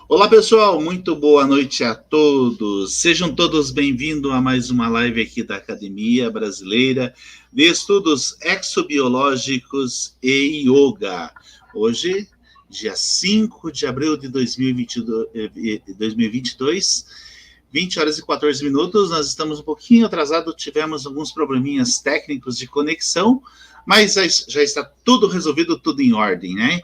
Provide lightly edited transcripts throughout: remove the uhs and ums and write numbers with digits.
Olá, pessoal, muito boa noite a todos. Sejam todos bem-vindos a mais uma live aqui da Academia Brasileira de Estudos Exobiológicos e Yoga. Hoje, dia 5 de abril de 2022, 20 horas e 14 minutos. Nós estamos um pouquinho atrasados, tivemos alguns probleminhas técnicos de conexão, mas já está tudo resolvido, tudo em ordem, né?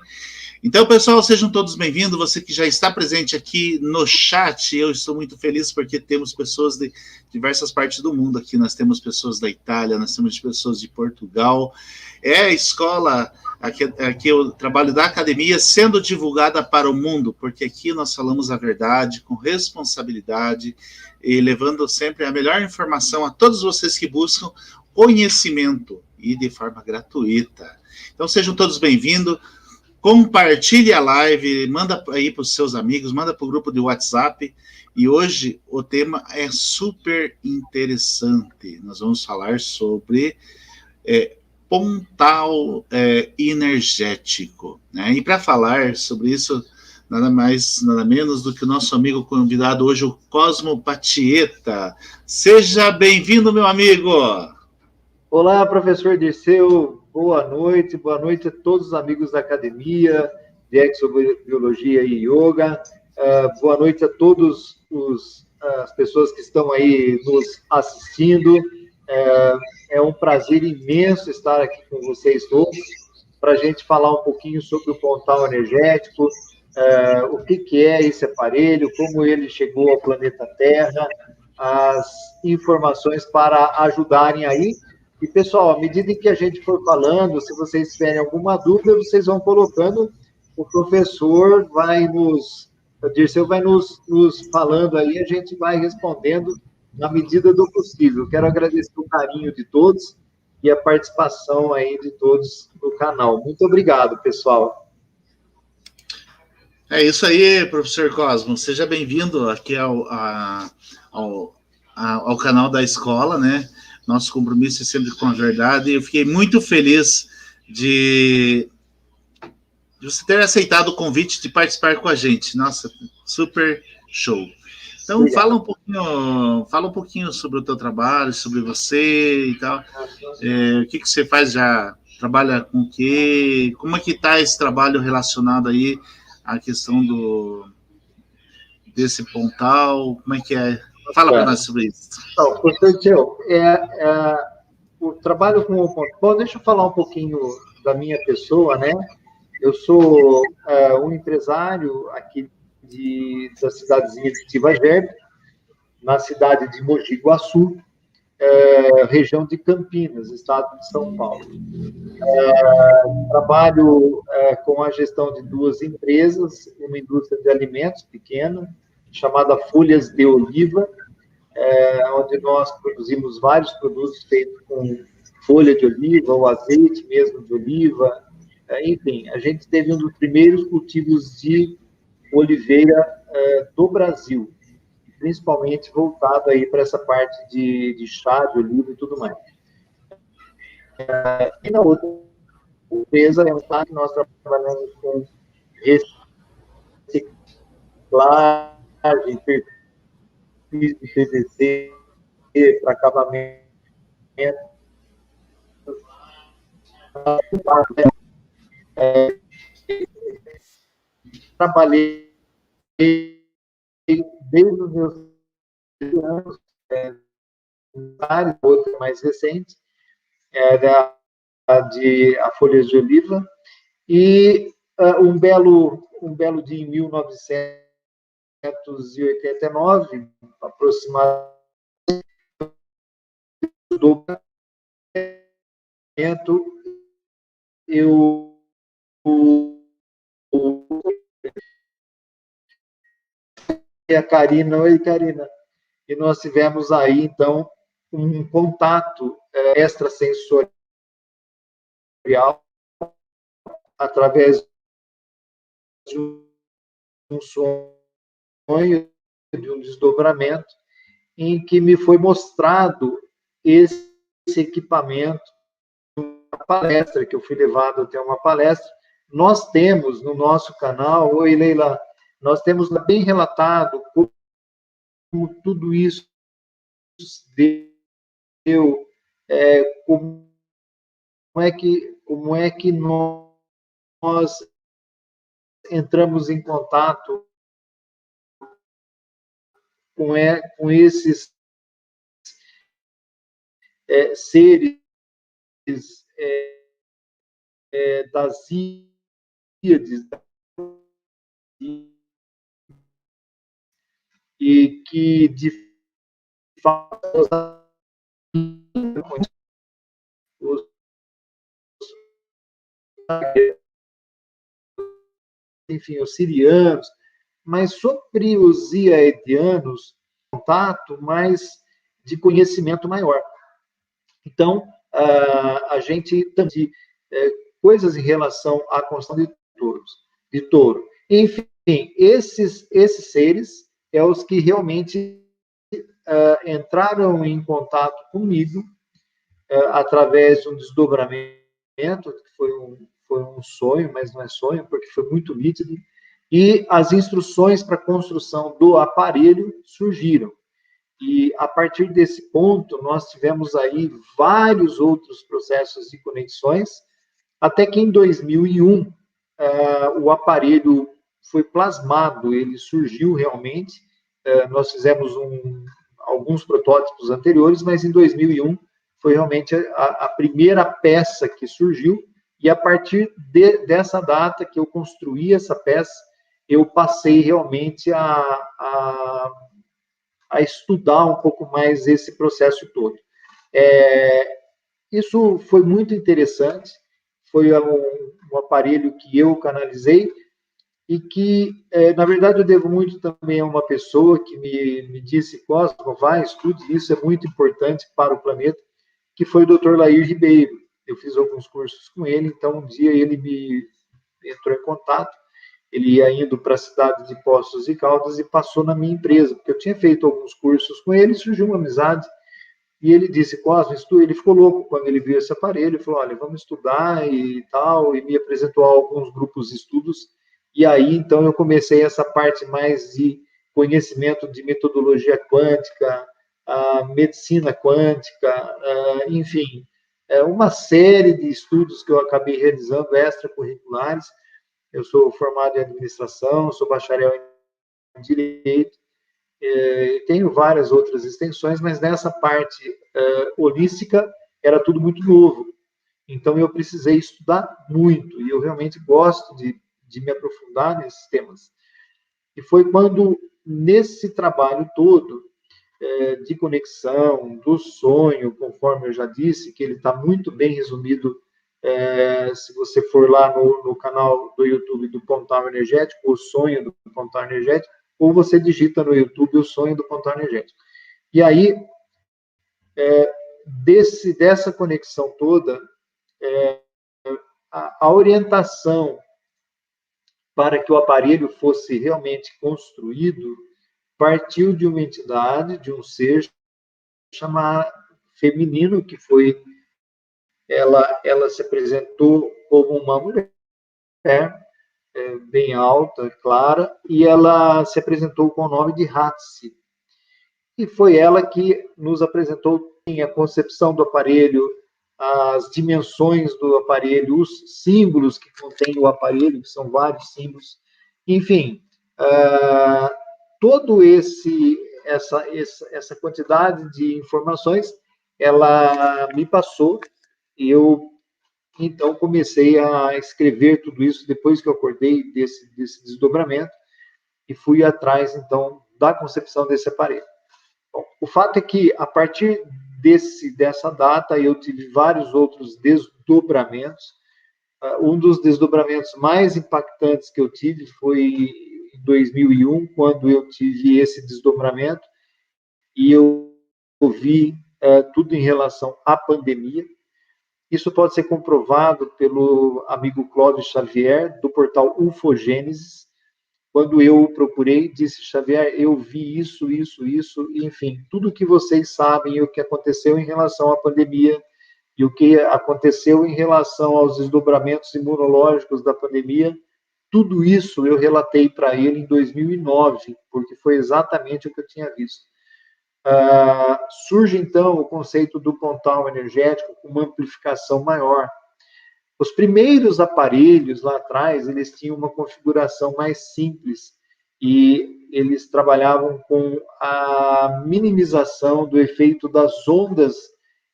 Então, pessoal, sejam todos bem-vindos. Você que já está presente aqui no chat, eu estou muito feliz porque temos pessoas de diversas partes do mundo aqui. Nós temos pessoas da Itália, nós temos pessoas de Portugal. É a escola, aqui é o trabalho da academia sendo divulgada para o mundo, porque aqui nós falamos a verdade com responsabilidade e levando sempre a melhor informação a todos vocês que buscam conhecimento e de forma gratuita. Então, sejam todos bem-vindos. Compartilhe a live, manda aí para os seus amigos, manda para o grupo de WhatsApp. E hoje o tema é super interessante. Nós vamos falar sobre pontal energético, né? E para falar sobre isso, nada mais, nada menos do que o nosso amigo convidado hoje, o Cosmo Patieta. Seja bem-vindo, meu amigo! Olá, professor Dirceu, boa noite a todos os amigos da Academia de Exobiologia e Yoga, boa noite a todas as pessoas que estão aí nos assistindo, é um prazer imenso estar aqui com vocês todos, para a gente falar um pouquinho sobre o pontal energético, o que é esse aparelho, como ele chegou ao planeta Terra, as informações para ajudarem aí. E, pessoal, à medida que a gente for falando, se vocês tiverem alguma dúvida, vocês vão colocando, o professor vai o Dirceu vai nos falando aí, a gente vai respondendo na medida do possível. Quero agradecer o carinho de todos e a participação aí de todos no canal. Muito obrigado, pessoal. É isso aí, professor Cosmo. Seja bem-vindo aqui ao canal da escola, né? Nosso compromisso é sempre com a verdade. Eu fiquei muito feliz de você ter aceitado o convite de participar com a gente. Nossa, super show. Então, fala um pouquinho sobre o teu trabalho, sobre você e tal. O que você faz já? Trabalha com o quê? Como é que está esse trabalho relacionado aí à questão desse pontal? Como é que é? Fala para nós sobre isso. Então, professor Tio, o trabalho com o pontal... Bom, deixa eu falar um pouquinho da minha pessoa, né? Eu sou um empresário aqui da cidadezinha de Tibagerbe, na cidade de Mogi Guaçu, região de Campinas, estado de São Paulo. Trabalho com a gestão de duas empresas, uma indústria de alimentos pequena, chamada Folhas de Oliva, onde nós produzimos vários produtos feitos com folha de oliva, ou azeite mesmo de oliva, enfim, a gente teve um dos primeiros cultivos de oliveira do Brasil, principalmente voltado aí para essa parte de chá, de oliva e tudo mais. E na outra empresa, nós trabalhamos com reciclagem, perfis de PVC para acabamento. Trabalhei desde os meus anos, outra mais recente, era a folhas de oliva, e um belo dia em 1989, aproximadamente, do eu e a Karina, oi Karina, e nós tivemos aí, então, um contato extrasensorial através de um sonho, de um desdobramento, em que me foi mostrado esse equipamento, uma palestra, que eu fui levado até uma palestra. Nós temos no nosso canal, oi Leila, nós temos bem relatado como tudo isso deu, como é que nós entramos em contato com esses seres das Íades, e que, de fato, os, enfim, os sirianos, mas sobre os iaedianos, contato mais de conhecimento maior. Então, a gente também coisas em relação à construção de touro. Enfim, esses seres é os que realmente entraram em contato comigo através de um desdobramento, que foi um sonho, mas não é sonho, porque foi muito nítido, e as instruções para a construção do aparelho surgiram. E, a partir desse ponto, nós tivemos aí vários outros processos de conexões, até que em 2001, o aparelho foi plasmado, ele surgiu realmente. Nós fizemos alguns protótipos anteriores, mas em 2001 foi realmente a primeira peça que surgiu, e a partir dessa data que eu construí essa peça, eu passei realmente a estudar um pouco mais esse processo todo. Isso foi muito interessante, foi um aparelho que eu canalizei, e que, na verdade, eu devo muito também a uma pessoa que me disse: Cosmo, vai, estude isso, é muito importante para o planeta, que foi o Dr. Lair Ribeiro. Eu fiz alguns cursos com ele, então um dia ele me entrou em contato, ele ia indo para a cidade de Poços de Caldas e passou na minha empresa, porque eu tinha feito alguns cursos com ele, surgiu uma amizade, e ele disse: Cosmo, ele ficou louco quando ele viu esse aparelho, ele falou: olha, vamos estudar e tal, e me apresentou alguns grupos de estudos, e aí, então, eu comecei essa parte mais de conhecimento de metodologia quântica, a medicina quântica, enfim, uma série de estudos que eu acabei realizando extracurriculares. Eu sou formado em administração, sou bacharel em direito, tenho várias outras extensões, mas nessa parte holística era tudo muito novo. Então eu precisei estudar muito, e eu realmente gosto de me aprofundar nesses temas. E foi quando, nesse trabalho todo de conexão, do sonho, conforme eu já disse, que ele está muito bem resumido, se você for lá no canal do YouTube do Pontal Energético, o sonho do Pontal Energético, ou você digita no YouTube o sonho do Pontal Energético. E aí, dessa conexão toda, a orientação para que o aparelho fosse realmente construído partiu de uma entidade, de um ser chamado feminino, que foi, ela se apresentou como uma mulher, bem alta, clara, e ela se apresentou com o nome de Hatsi. E foi ela que nos apresentou a concepção do aparelho, as dimensões do aparelho, os símbolos que contém o aparelho, que são vários símbolos. Enfim, todo essa quantidade de informações, ela me passou, e eu, então, comecei a escrever tudo isso depois que eu acordei desse desdobramento, e fui atrás, então, da concepção desse aparelho. Bom, o fato é que, a partir dessa data, eu tive vários outros desdobramentos. Um dos desdobramentos mais impactantes que eu tive foi em 2001, quando eu tive esse desdobramento, e eu vi tudo em relação à pandemia. Isso pode ser comprovado pelo amigo Clóvis Xavier, do portal Ufogênesis. Quando eu procurei, disse: Xavier, eu vi isso, enfim, tudo que vocês sabem, o que aconteceu em relação à pandemia, e o que aconteceu em relação aos desdobramentos imunológicos da pandemia, tudo isso eu relatei para ele em 2009, porque foi exatamente o que eu tinha visto. Surge, então, o conceito do pontal energético com uma amplificação maior. Os primeiros aparelhos lá atrás, eles tinham uma configuração mais simples e eles trabalhavam com a minimização do efeito das ondas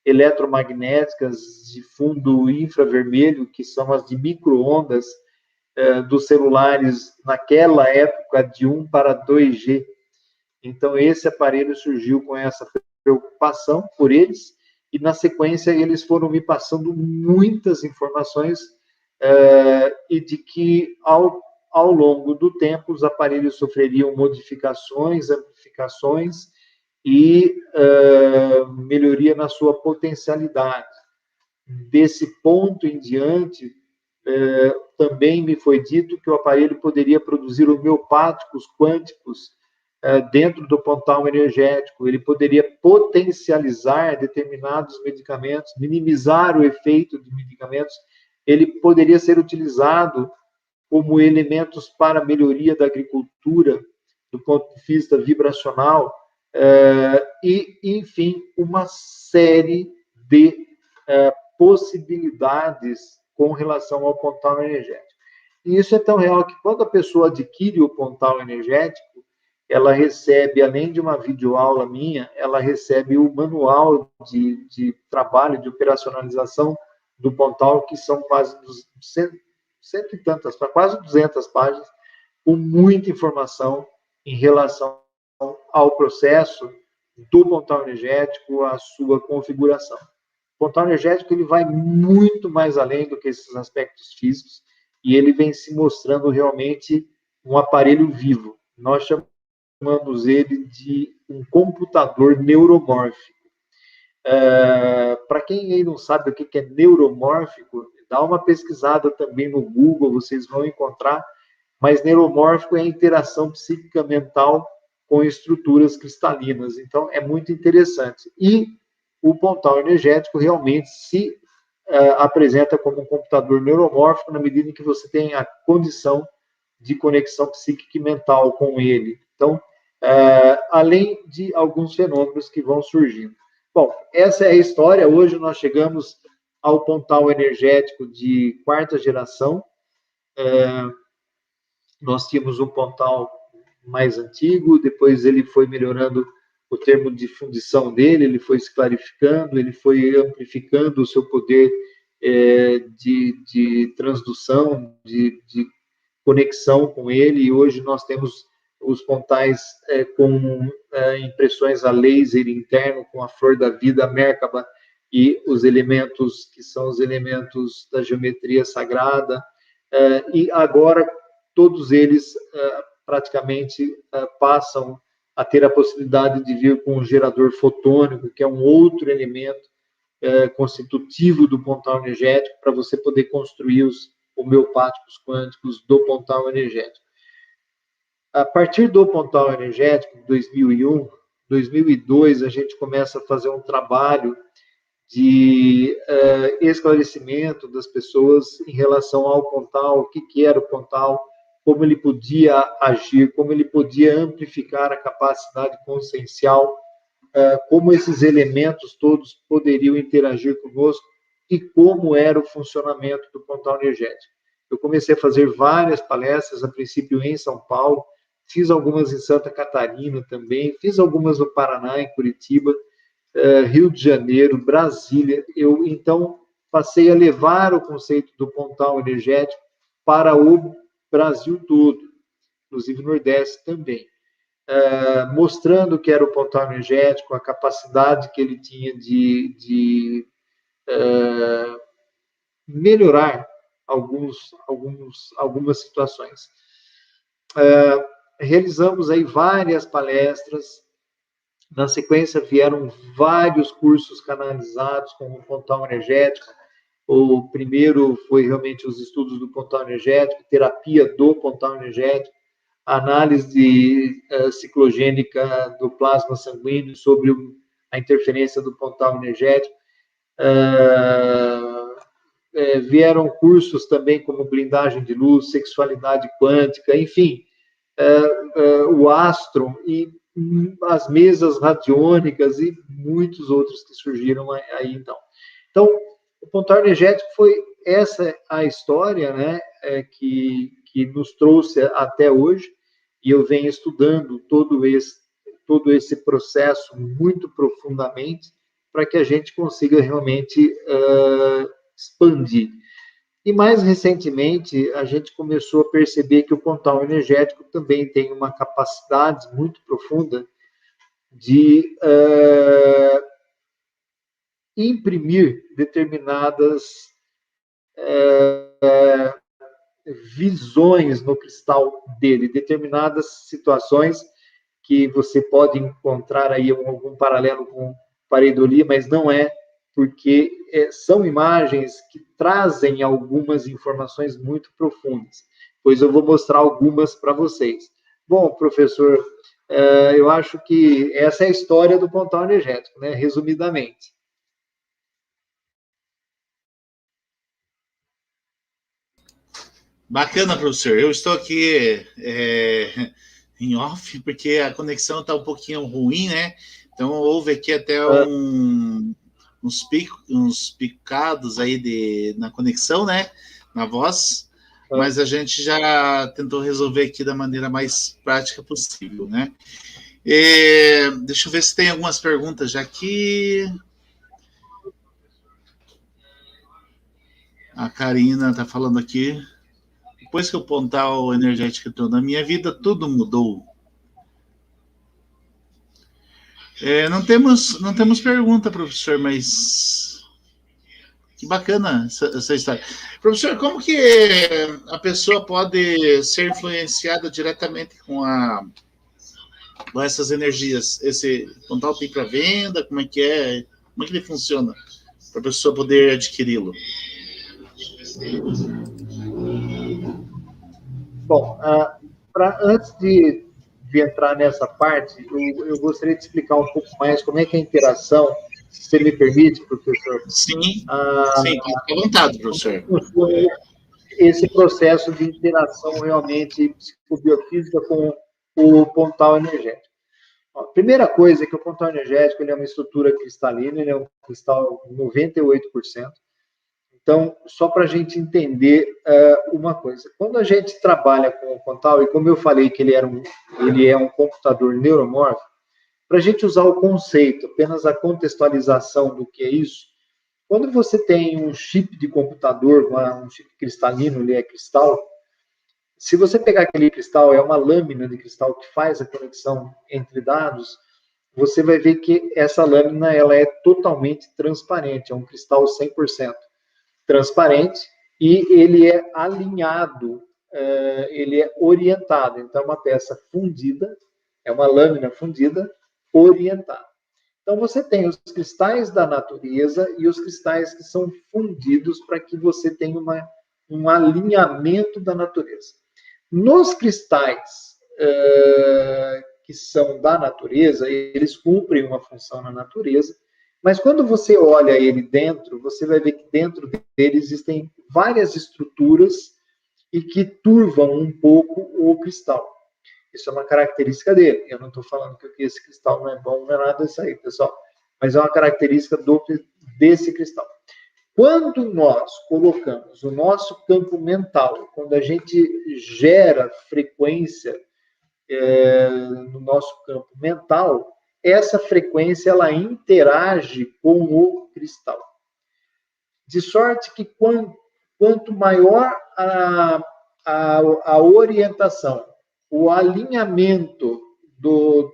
eletromagnéticas de fundo infravermelho, que são as de micro-ondas dos celulares naquela época de 1 para 2G. Então, esse aparelho surgiu com essa preocupação por eles, e na sequência eles foram me passando muitas informações e de que ao longo do tempo os aparelhos sofreriam modificações, amplificações e melhoria na sua potencialidade. Desse ponto em diante, também me foi dito que o aparelho poderia produzir homeopáticos quânticos dentro do pontal energético, ele poderia potencializar determinados medicamentos, minimizar o efeito de medicamentos, ele poderia ser utilizado como elementos para melhoria da agricultura, do ponto de vista vibracional, e, enfim, uma série de possibilidades com relação ao pontal energético. E isso é tão real que quando a pessoa adquire o pontal energético, ela recebe, além de uma videoaula minha, ela recebe o manual de trabalho, de operacionalização do pontal, que são quase cento e tantas, quase 200 páginas, com muita informação em relação ao processo do pontal energético, a sua configuração. O pontal energético ele vai muito mais além do que esses aspectos físicos e ele vem se mostrando realmente um aparelho vivo. Nós chamamos ele de um computador neuromórfico. Para quem aí não sabe o que é neuromórfico, dá uma pesquisada também no Google, vocês vão encontrar, mas neuromórfico é a interação psíquica mental com estruturas cristalinas, então é muito interessante. E o pontal energético realmente se apresenta como um computador neuromórfico na medida em que você tem a condição de conexão psíquica e mental com ele. Então, além de alguns fenômenos que vão surgindo. Bom, essa é a história. Hoje nós chegamos ao pontal energético de 4ª geração. Nós tínhamos um pontal mais antigo, depois ele foi melhorando o termo de fundição dele, ele foi se clarificando, ele foi amplificando o seu poder de transdução, de conexão com ele, e hoje nós temos os pontais com impressões a laser interno, com a flor da vida, a Merkaba, e os elementos que são os elementos da geometria sagrada, e agora todos eles praticamente passam a ter a possibilidade de vir com um gerador fotônico, que é um outro elemento constitutivo do pontal energético, para você poder construir os homeopáticos quânticos do pontal energético. A partir do pontal energético, 2001, 2002, a gente começa a fazer um trabalho de esclarecimento das pessoas em relação ao pontal, o que era o pontal, como ele podia agir, como ele podia amplificar a capacidade consciencial, como esses elementos todos poderiam interagir conosco e como era o funcionamento do pontal energético. Eu comecei a fazer várias palestras, a princípio em São Paulo, fiz algumas em Santa Catarina também, fiz algumas no Paraná, em Curitiba, Rio de Janeiro, Brasília. Eu, então, passei a levar o conceito do pontal energético para o Brasil todo, inclusive no Nordeste também, mostrando o que era o pontal energético, a capacidade que ele tinha de melhorar algumas situações. Realizamos aí várias palestras, na sequência vieram vários cursos canalizados com o pontal energético. O primeiro foi realmente os estudos do pontal energético, terapia do pontal energético, análise ciclogênica do plasma sanguíneo sobre a interferência do pontal energético, vieram cursos também como blindagem de luz, sexualidade quântica, enfim, o astro e as mesas radiônicas e muitos outros que surgiram aí, então. Então, o pontal energético foi essa a história, né, que nos trouxe até hoje, e eu venho estudando todo esse processo muito profundamente para que a gente consiga realmente expandir. E mais recentemente, a gente começou a perceber que o pontal energético também tem uma capacidade muito profunda de imprimir determinadas visões no cristal dele, determinadas situações que você pode encontrar aí algum paralelo com pareidolia, mas não é, porque são imagens que trazem algumas informações muito profundas. Pois eu vou mostrar algumas para vocês. Bom, professor, eu acho que essa é a história do pontal energético, né? Resumidamente. Bacana, professor. Eu estou aqui em off, porque a conexão está um pouquinho ruim, né? Então, houve aqui até uns picados aí na conexão, né? Na voz, mas a gente já tentou resolver aqui da maneira mais prática possível, né? Deixa eu ver se tem algumas perguntas já aqui. A Karina está falando aqui. Depois que o pontal energético entrou na minha vida, tudo mudou. Não temos pergunta, professor, mas que bacana essa história. Professor, como que a pessoa pode ser influenciada diretamente com essas energias? Esse pontal tem para venda? Como é que é? Como é que ele funciona para a pessoa poder adquiri-lo? Bom, antes de entrar nessa parte, eu gostaria de explicar um pouco mais como é que é a interação, se você me permite, professor. Sim, sim, fique à vontade, professor. Esse processo de interação realmente psicobiofísica com o pontal energético. A primeira coisa é que o pontal energético ele é uma estrutura cristalina, ele é um cristal 98%. Então, só para a gente entender uma coisa, quando a gente trabalha com o pontal, e como eu falei que ele é um computador neuromórfico, para a gente usar o conceito, apenas a contextualização do que é isso, quando você tem um chip de computador, um chip cristalino, ele é cristal, se você pegar aquele cristal, é uma lâmina de cristal que faz a conexão entre dados, você vai ver que essa lâmina ela é totalmente transparente, é um cristal 100% transparente e ele é alinhado, ele é orientado. Então, é uma peça fundida, é uma lâmina fundida, orientada. Então, você tem os cristais da natureza e os cristais que são fundidos para que você tenha um alinhamento da natureza. Nos cristais que são da natureza, eles cumprem uma função na natureza, mas quando você olha ele dentro, você vai ver que dentro dele existem várias estruturas e que turvam um pouco o cristal. Isso é uma característica dele. Eu não estou falando que esse cristal não é bom, não é nada disso aí, pessoal. Mas é uma característica desse cristal. Quando nós colocamos o nosso campo mental, quando a gente gera frequência no nosso campo mental, essa frequência ela interage com o cristal. De sorte que quanto maior a orientação, o alinhamento do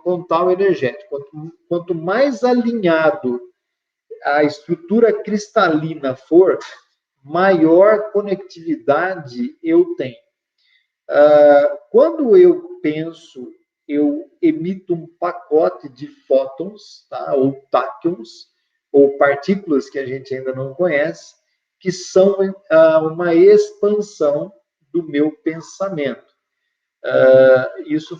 pontal energético, quanto mais alinhado a estrutura cristalina for, maior conectividade eu tenho. Quando eu penso, eu emito um pacote de fótons, tá? Ou táquions, ou partículas que a gente ainda não conhece, que são uma expansão do meu pensamento. Isso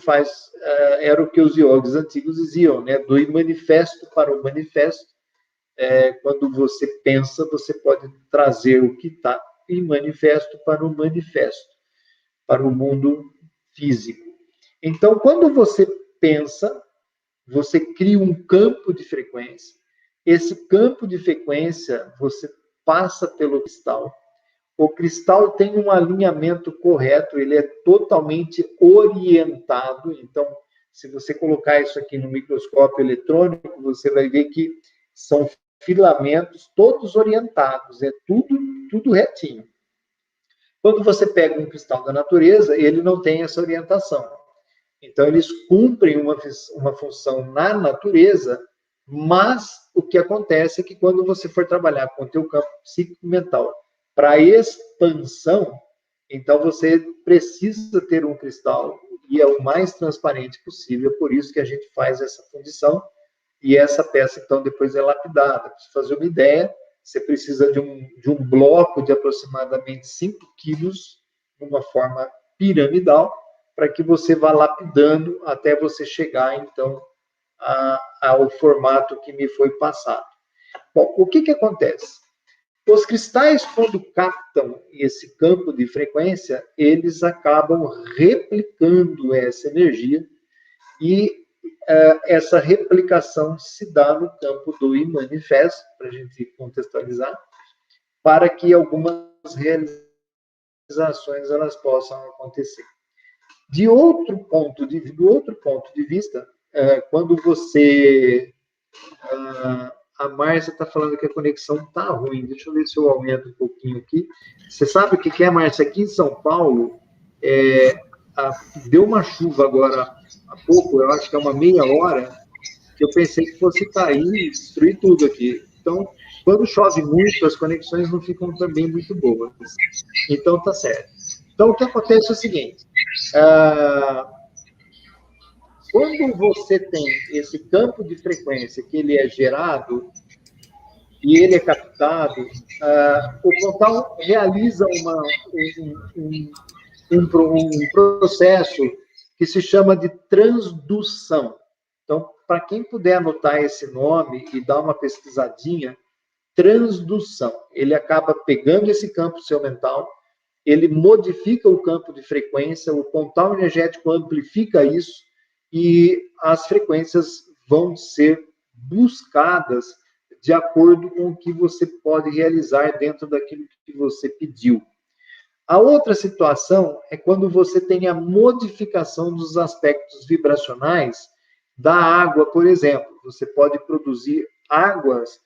era o que os yogis antigos diziam, né? Do manifesto para o manifesto, quando você pensa, você pode trazer o que está em manifesto para o manifesto, para o mundo físico. Então, quando você pensa, você cria um campo de frequência. Esse campo de frequência, você passa pelo cristal. O cristal tem um alinhamento correto, ele é totalmente orientado. Então, se você colocar isso aqui no microscópio eletrônico, você vai ver que são filamentos todos orientados, é tudo retinho. Quando você pega um cristal da natureza, ele não tem essa orientação. Então, eles cumprem uma função na natureza, mas o que acontece é que quando você for trabalhar com o teu campo psíquico mental para expansão, então você precisa ter um cristal e é o mais transparente possível, por isso que a gente faz essa fundição e essa peça, então, depois é lapidada. Para você fazer uma ideia, você precisa de um bloco de aproximadamente 5 quilos, numa forma piramidal, para que você vá lapidando até você chegar, então, ao formato que me foi passado. Bom, o que acontece? Os cristais, quando captam esse campo de frequência, eles acabam replicando essa energia e essa replicação se dá no campo do imanifesto, para a gente contextualizar, para que algumas realizações elas possam acontecer. Do outro ponto de vista, quando você... a Márcia está falando que a conexão está ruim. Deixa eu ver se eu aumento um pouquinho aqui. Você sabe o que é, Márcia? Aqui em São Paulo, deu uma chuva agora há pouco, eu acho que é uma meia hora, que eu pensei que fosse cair e destruir tudo aqui. Então, quando chove muito, as conexões não ficam também muito boas. Então, tá certo. Então, o que acontece é o seguinte... quando você tem esse campo de frequência que ele é gerado e ele é captado, o portal realiza um processo que se chama de transdução. Então, para quem puder anotar esse nome e dar uma pesquisadinha, transdução. Ele acaba pegando esse campo seu mental, ele modifica o campo de frequência, o portal energético amplifica isso, e as frequências vão ser buscadas de acordo com o que você pode realizar dentro daquilo que você pediu. A outra situação é quando você tem a modificação dos aspectos vibracionais da água, por exemplo. Você pode produzir águas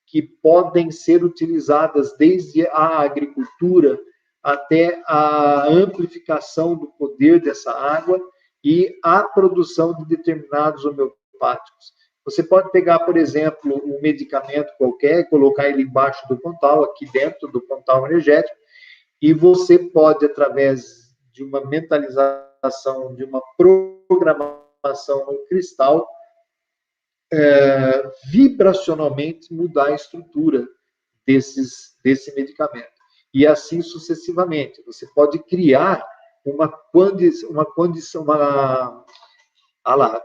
que podem ser utilizadas desde a agricultura até a amplificação do poder dessa água e a produção de determinados homeopáticos. Você pode pegar, por exemplo, um medicamento qualquer, colocar ele embaixo do pontal, aqui dentro do pontal energético, e você pode, através de uma mentalização, de uma programação no cristal, vibracionalmente mudar a estrutura desse medicamento. E assim sucessivamente. Você pode criar uma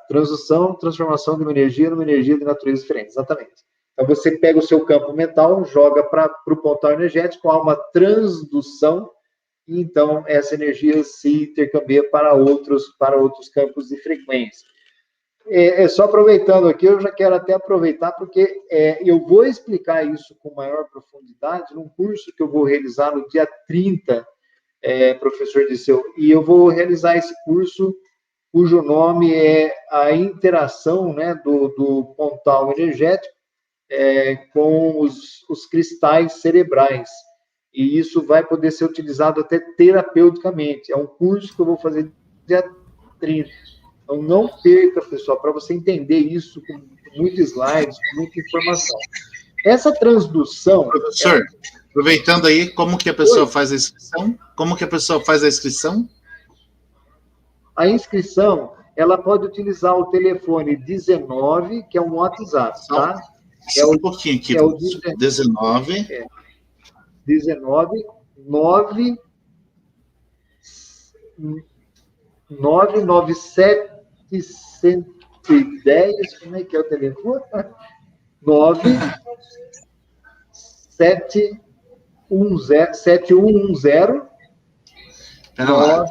transformação de uma energia numa energia de natureza diferente. Exatamente. Então, você pega o seu campo mental, joga para o pontal energético, há uma transdução, e então essa energia se intercambia para outros campos de frequência. Só aproveitando aqui, eu já quero até aproveitar, porque eu vou explicar isso com maior profundidade num curso que eu vou realizar no dia 30, professor Dirceu, e eu vou realizar esse curso, cujo nome é a interação, né, do pontal energético com os cristais cerebrais. E isso vai poder ser utilizado até terapeuticamente. É um curso que eu vou fazer dia 30. Então, não perca, pessoal, para você entender isso com muitos slides, com muita informação. Essa transdução... Professor, aproveitando aí, como que a pessoa faz a inscrição? Como que a pessoa faz a inscrição? A inscrição, ela pode utilizar o telefone 19, que é um WhatsApp, tá? Só um pouquinho aqui. É o 19. 19, 9... 99710, como é que é o telefone? 7110. Pera lá.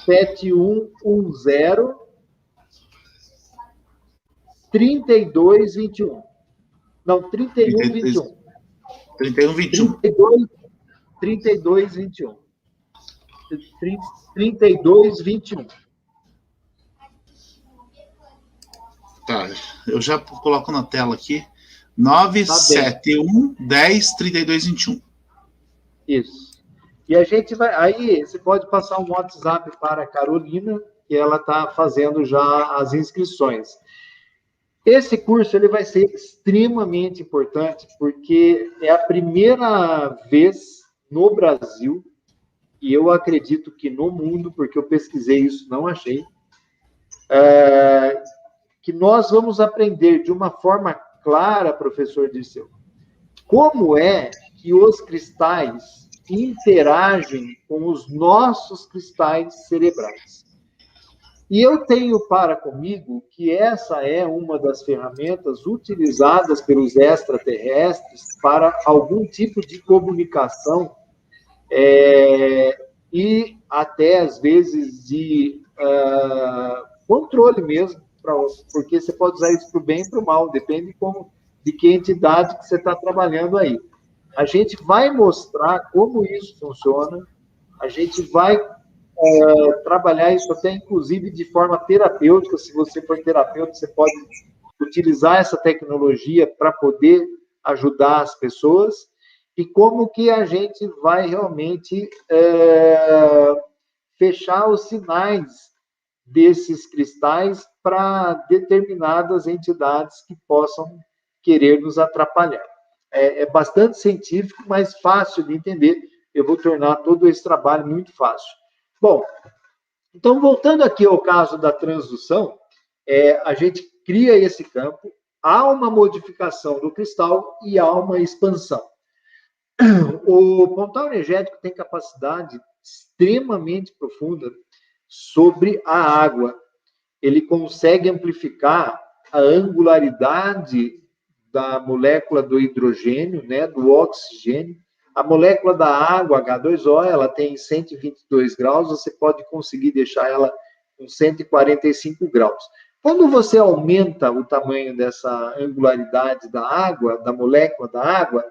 7110 3221. Não, 3121. 3121. 3221. 3221. Tá, eu já coloco na tela aqui. 971 10 32 21. Isso. E a gente vai. Aí você pode passar um WhatsApp para a Carolina, que ela está fazendo já as inscrições. Esse curso ele vai ser extremamente importante, porque é a primeira vez no Brasil, e eu acredito que no mundo, porque eu pesquisei isso, não achei, que nós vamos aprender de uma forma clara, professor Dirceu, como é que os cristais interagem com os nossos cristais cerebrais. E eu tenho para comigo que essa é uma das ferramentas utilizadas pelos extraterrestres para algum tipo de comunicação e até, às vezes, de controle mesmo, porque você pode usar isso para o bem e para o mal, depende de que entidade que você está trabalhando aí. A gente vai mostrar como isso funciona, a gente vai trabalhar isso até, inclusive, de forma terapêutica. Se você for terapeuta, você pode utilizar essa tecnologia para poder ajudar as pessoas, e como que a gente vai realmente fechar os sinais desses cristais para determinadas entidades que possam querer nos atrapalhar. É bastante científico, mas fácil de entender. Eu vou tornar todo esse trabalho muito fácil. Bom, então, voltando aqui ao caso da transdução, a gente cria esse campo, há uma modificação do cristal e há uma expansão. O pontal energético tem capacidade extremamente profunda sobre a água. Ele consegue amplificar a angularidade da molécula do hidrogênio, né, do oxigênio. A molécula da água, H2O, ela tem 122 graus, você pode conseguir deixar ela com 145 graus. Quando você aumenta o tamanho dessa angularidade da água, da molécula da água,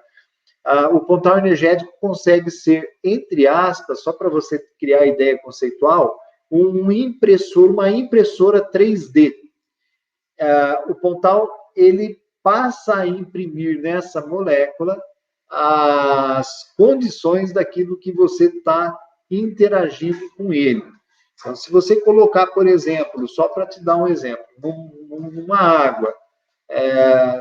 o pontal energético consegue ser, entre aspas, só para você criar a ideia conceitual, uma impressora 3D. O pontal, ele passa a imprimir nessa molécula as condições daquilo que você está interagindo com ele. Então, se você colocar, por exemplo, só para te dar um exemplo, numa água,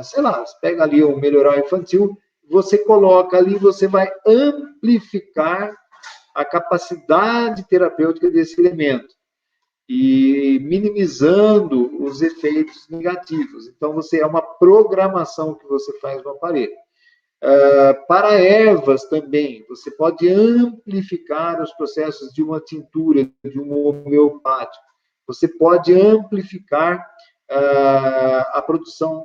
sei lá, você pega ali o melhoral infantil, você coloca ali, você vai amplificar a capacidade terapêutica desse elemento e minimizando os efeitos negativos. Então, é uma programação que você faz no aparelho. Para ervas também, você pode amplificar os processos de uma tintura, de um homeopático. Você pode amplificar a produção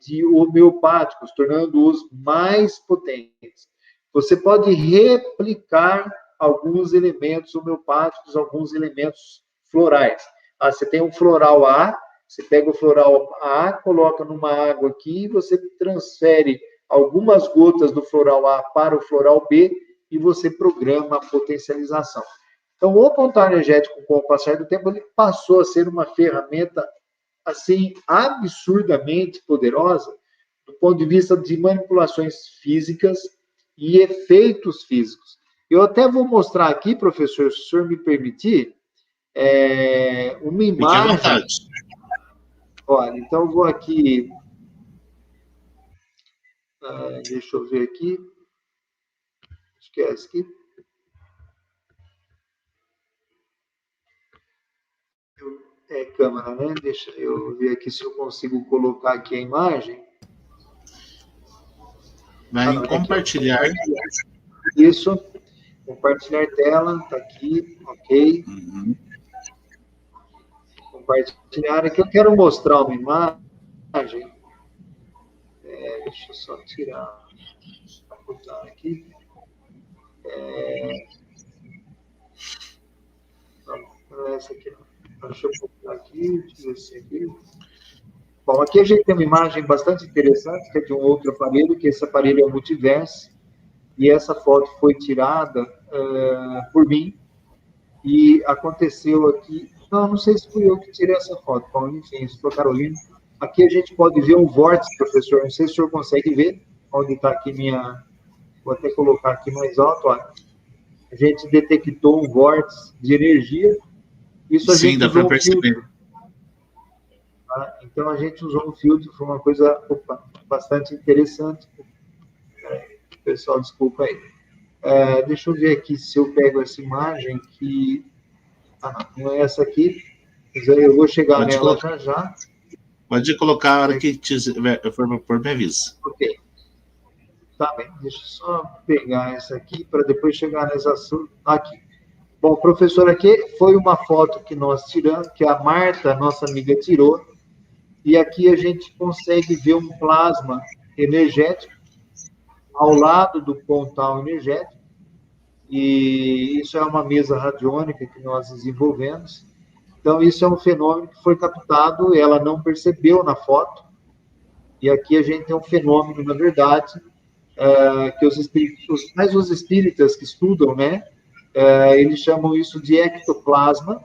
de homeopáticos, tornando-os mais potentes. Você pode replicar alguns elementos homeopáticos, alguns elementos florais. Você tem um floral A, você pega o floral A, coloca numa água aqui, e você transfere algumas gotas do floral A para o floral B e você programa a potencialização. Então, o pontal energético, com o passar do tempo, ele passou a ser uma ferramenta assim absurdamente poderosa do ponto de vista de manipulações físicas e efeitos físicos. Eu até vou mostrar aqui, professor, se o senhor me permitir, uma imagem. Fique à vontade. Olha, então eu vou aqui. Deixa eu ver aqui. Esquece aqui. Câmera, né? Deixa eu ver aqui se eu consigo colocar aqui a imagem. Vai em compartilhar. Isso. Compartilhar tela, está aqui, ok. Uhum. Compartilhar aqui. Eu quero mostrar uma imagem imagem. Deixa eu só tirar, botar aqui. Não, essa aqui não. Deixa eu botar aqui, deixa eu ver se aqui. Bom, aqui a gente tem uma imagem bastante interessante, que é de um outro aparelho, que esse aparelho é o Multiverse, e essa foto foi tirada por mim, e aconteceu aqui, não sei se fui eu que tirei essa foto, bom, enfim, isso foi a Carolina. Aqui a gente pode ver um vórtice, professor, não sei se o senhor consegue ver, onde está aqui vou até colocar aqui mais alto, olha. A gente detectou um vórtice de energia, isso a gente usou um filtro. Tá? Então, a gente usou um filtro, foi uma coisa bastante interessante. Pessoal, desculpa aí. Deixa eu ver aqui se eu pego essa imagem que... não é essa aqui, mas eu vou chegar nela já. Pode colocar a hora que for por me avisa. Ok. Tá bem, deixa eu só pegar essa aqui para depois chegar nessa aqui. Bom, professor, aqui foi uma foto que nós tiramos, que a Marta, nossa amiga, tirou, e aqui a gente consegue ver um plasma energético ao lado do pontal energético, e isso é uma mesa radiônica que nós desenvolvemos. Então, isso é um fenômeno que foi captado, ela não percebeu na foto, e aqui a gente tem um fenômeno, na verdade, que os espíritas que estudam, né, eles chamam isso de ectoplasma,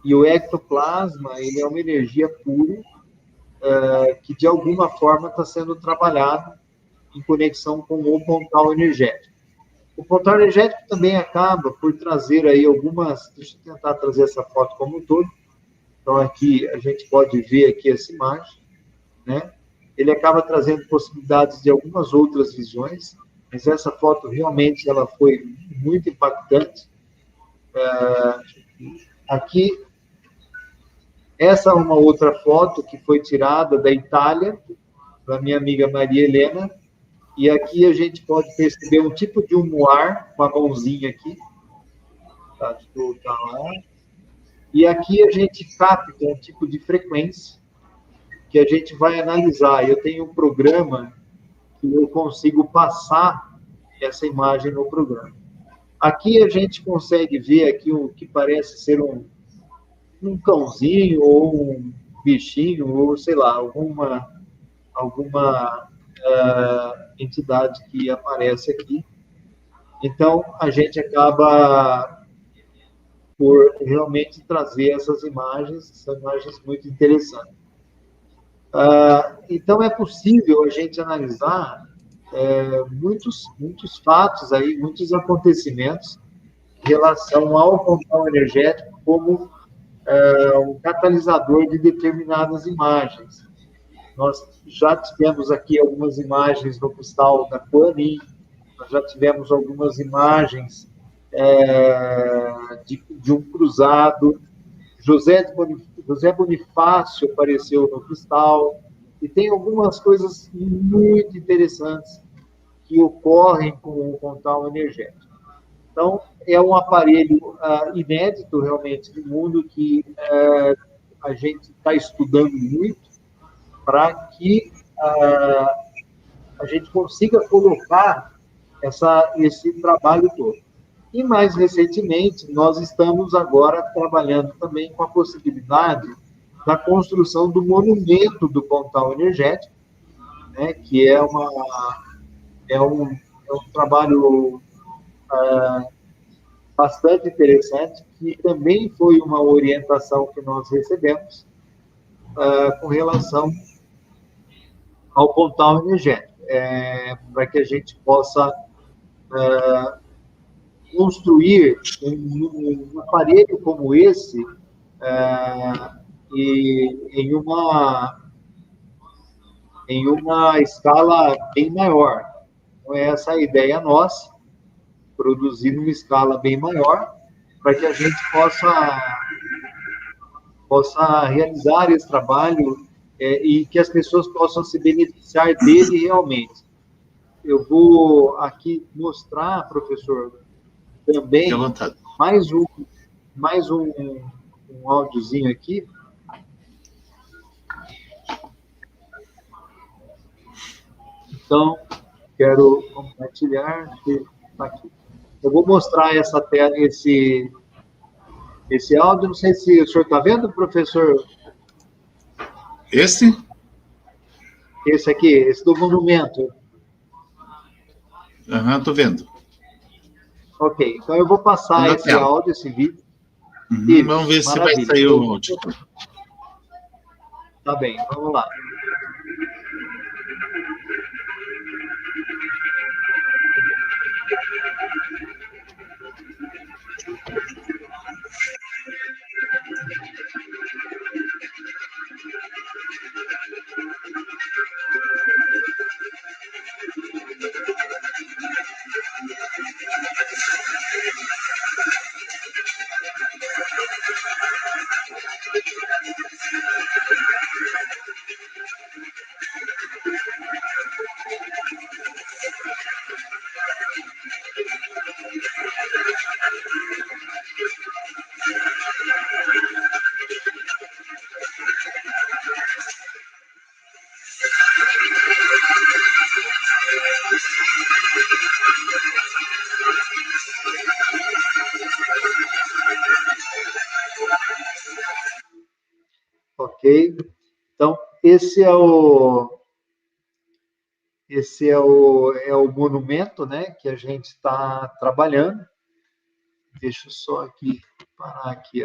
e o ectoplasma, ele é uma energia pura, que de alguma forma está sendo trabalhado em conexão com o pontal energético. O pontal energético também acaba por trazer aí algumas... Deixa eu tentar trazer essa foto como um todo. Então, aqui a gente pode ver aqui essa imagem, né? Ele acaba trazendo possibilidades de algumas outras visões, mas essa foto realmente ela foi muito impactante. Aqui, essa é uma outra foto que foi tirada da Itália, da minha amiga Maria Helena, e aqui a gente pode perceber um tipo de muar, com a mãozinha aqui, tá? Tá lá. E aqui a gente capta um tipo de frequência que a gente vai analisar. Eu tenho um programa que eu consigo passar essa imagem no programa. Aqui a gente consegue ver aqui o que parece ser um cãozinho ou um bichinho, ou sei lá, alguma entidade que aparece aqui. Então, a gente acaba por realmente trazer essas imagens, são imagens muito interessantes. Então, é possível a gente analisar muitos fatos aí, muitos acontecimentos em relação ao pontal energético como um catalisador de determinadas imagens. Nós já tivemos aqui algumas imagens no cristal da Kuan-Yin, nós já tivemos algumas imagens de um cruzado, José Bonifácio apareceu no cristal, e tem algumas coisas muito interessantes que ocorrem com o pontal energético. Então, é um aparelho inédito, realmente, no mundo, que a gente está estudando muito para que a gente consiga colocar esse trabalho todo. E, mais recentemente, nós estamos agora trabalhando também com a possibilidade da construção do monumento do pontal energético, né, que é um trabalho bastante interessante, que também foi uma orientação que nós recebemos com relação ao pontal energético, para que a gente possa construir um aparelho como esse e em uma escala bem maior. Então, essa é a ideia nossa, produzir numa escala bem maior, para que a gente possa realizar esse trabalho e que as pessoas possam se beneficiar dele realmente. Eu vou aqui mostrar, professor, também mais um áudiozinho aqui. Então, quero compartilhar, está aqui. Eu vou mostrar essa tela, esse áudio, não sei se o senhor está vendo, professor? Esse? Esse aqui, esse do monumento. Aham, estou vendo. Ok, então eu vou passar Na esse tela. áudio, esse vídeo. Uhum, vamos ver se vai sair o áudio. Tá bem, vamos lá. Ok? Então, esse é o monumento, né, que a gente está trabalhando. Deixa eu só aqui parar aqui.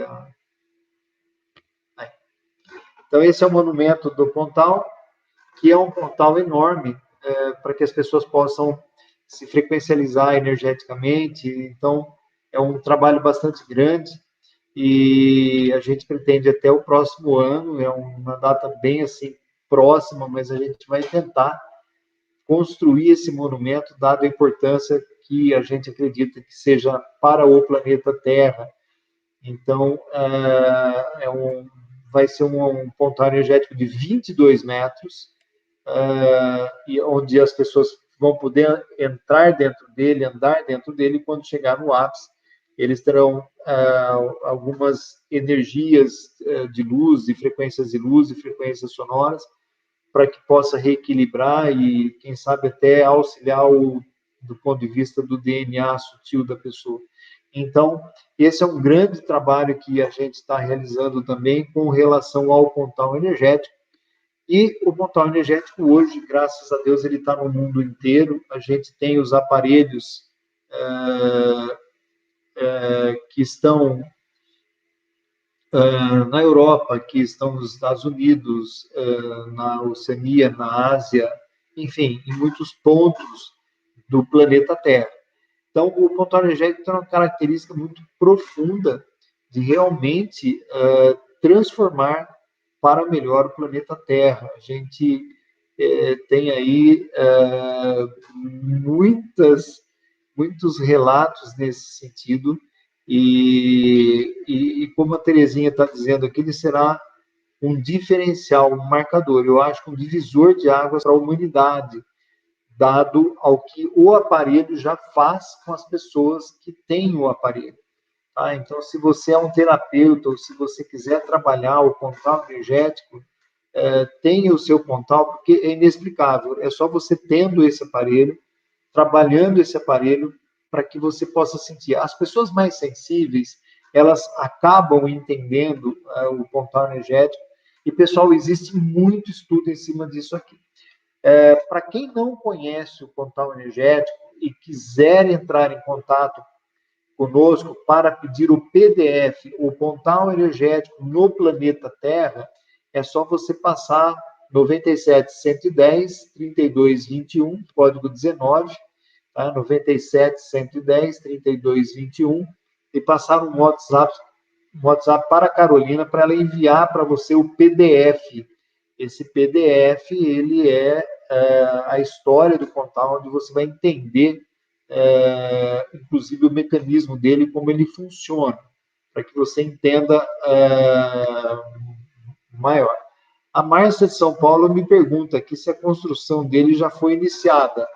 Então, esse é o monumento do Pontal, que é um pontal enorme, para que as pessoas possam se frequencializar energeticamente. Então, é um trabalho bastante grande e a gente pretende até o próximo ano, é uma data bem assim próxima, mas a gente vai tentar construir esse monumento, dada a importância que a gente acredita que seja para o planeta Terra. Então, vai ser um pontal energético de 22 metros, e onde as pessoas vão poder entrar dentro dele, andar dentro dele, e quando chegar no ápice, eles terão algumas energias de luz, de frequências de luz e frequências sonoras, para que possa reequilibrar e, quem sabe, até auxiliar do ponto de vista do DNA sutil da pessoa. Então, esse é um grande trabalho que a gente está realizando também com relação ao pontal energético. E o pontal energético hoje, graças a Deus, ele está no mundo inteiro. A gente tem os aparelhos que estão na Europa, que estão nos Estados Unidos, na Oceania, na Ásia, enfim, em muitos pontos do planeta Terra. Então, o pontal energético tem uma característica muito profunda de realmente transformar para melhor o planeta Terra. A gente tem aí muitos relatos nesse sentido, e como a Terezinha está dizendo aqui, ele será um diferencial, um marcador, eu acho que um divisor de águas para a humanidade, dado ao que o aparelho já faz com as pessoas que têm o aparelho. Tá? Então, se você é um terapeuta, ou se você quiser trabalhar o pontal energético, tenha o seu pontal, porque é inexplicável. É só você tendo esse aparelho, trabalhando esse aparelho, para que você possa sentir. As pessoas mais sensíveis, elas acabam entendendo o pontal energético, e, pessoal, existe muito estudo em cima disso aqui. Para quem não conhece o pontal energético e quiser entrar em contato conosco para pedir o PDF, o pontal energético no planeta Terra, é só você passar 97 110 3221, código 19, tá? 97 110 3221, e passar um WhatsApp para a Carolina, para ela enviar para você o PDF. Esse PDF, ele é a história do pontal, onde você vai entender inclusive o mecanismo dele, como ele funciona, para que você entenda maior. A Márcia de São Paulo me pergunta aqui se a construção dele já foi iniciada.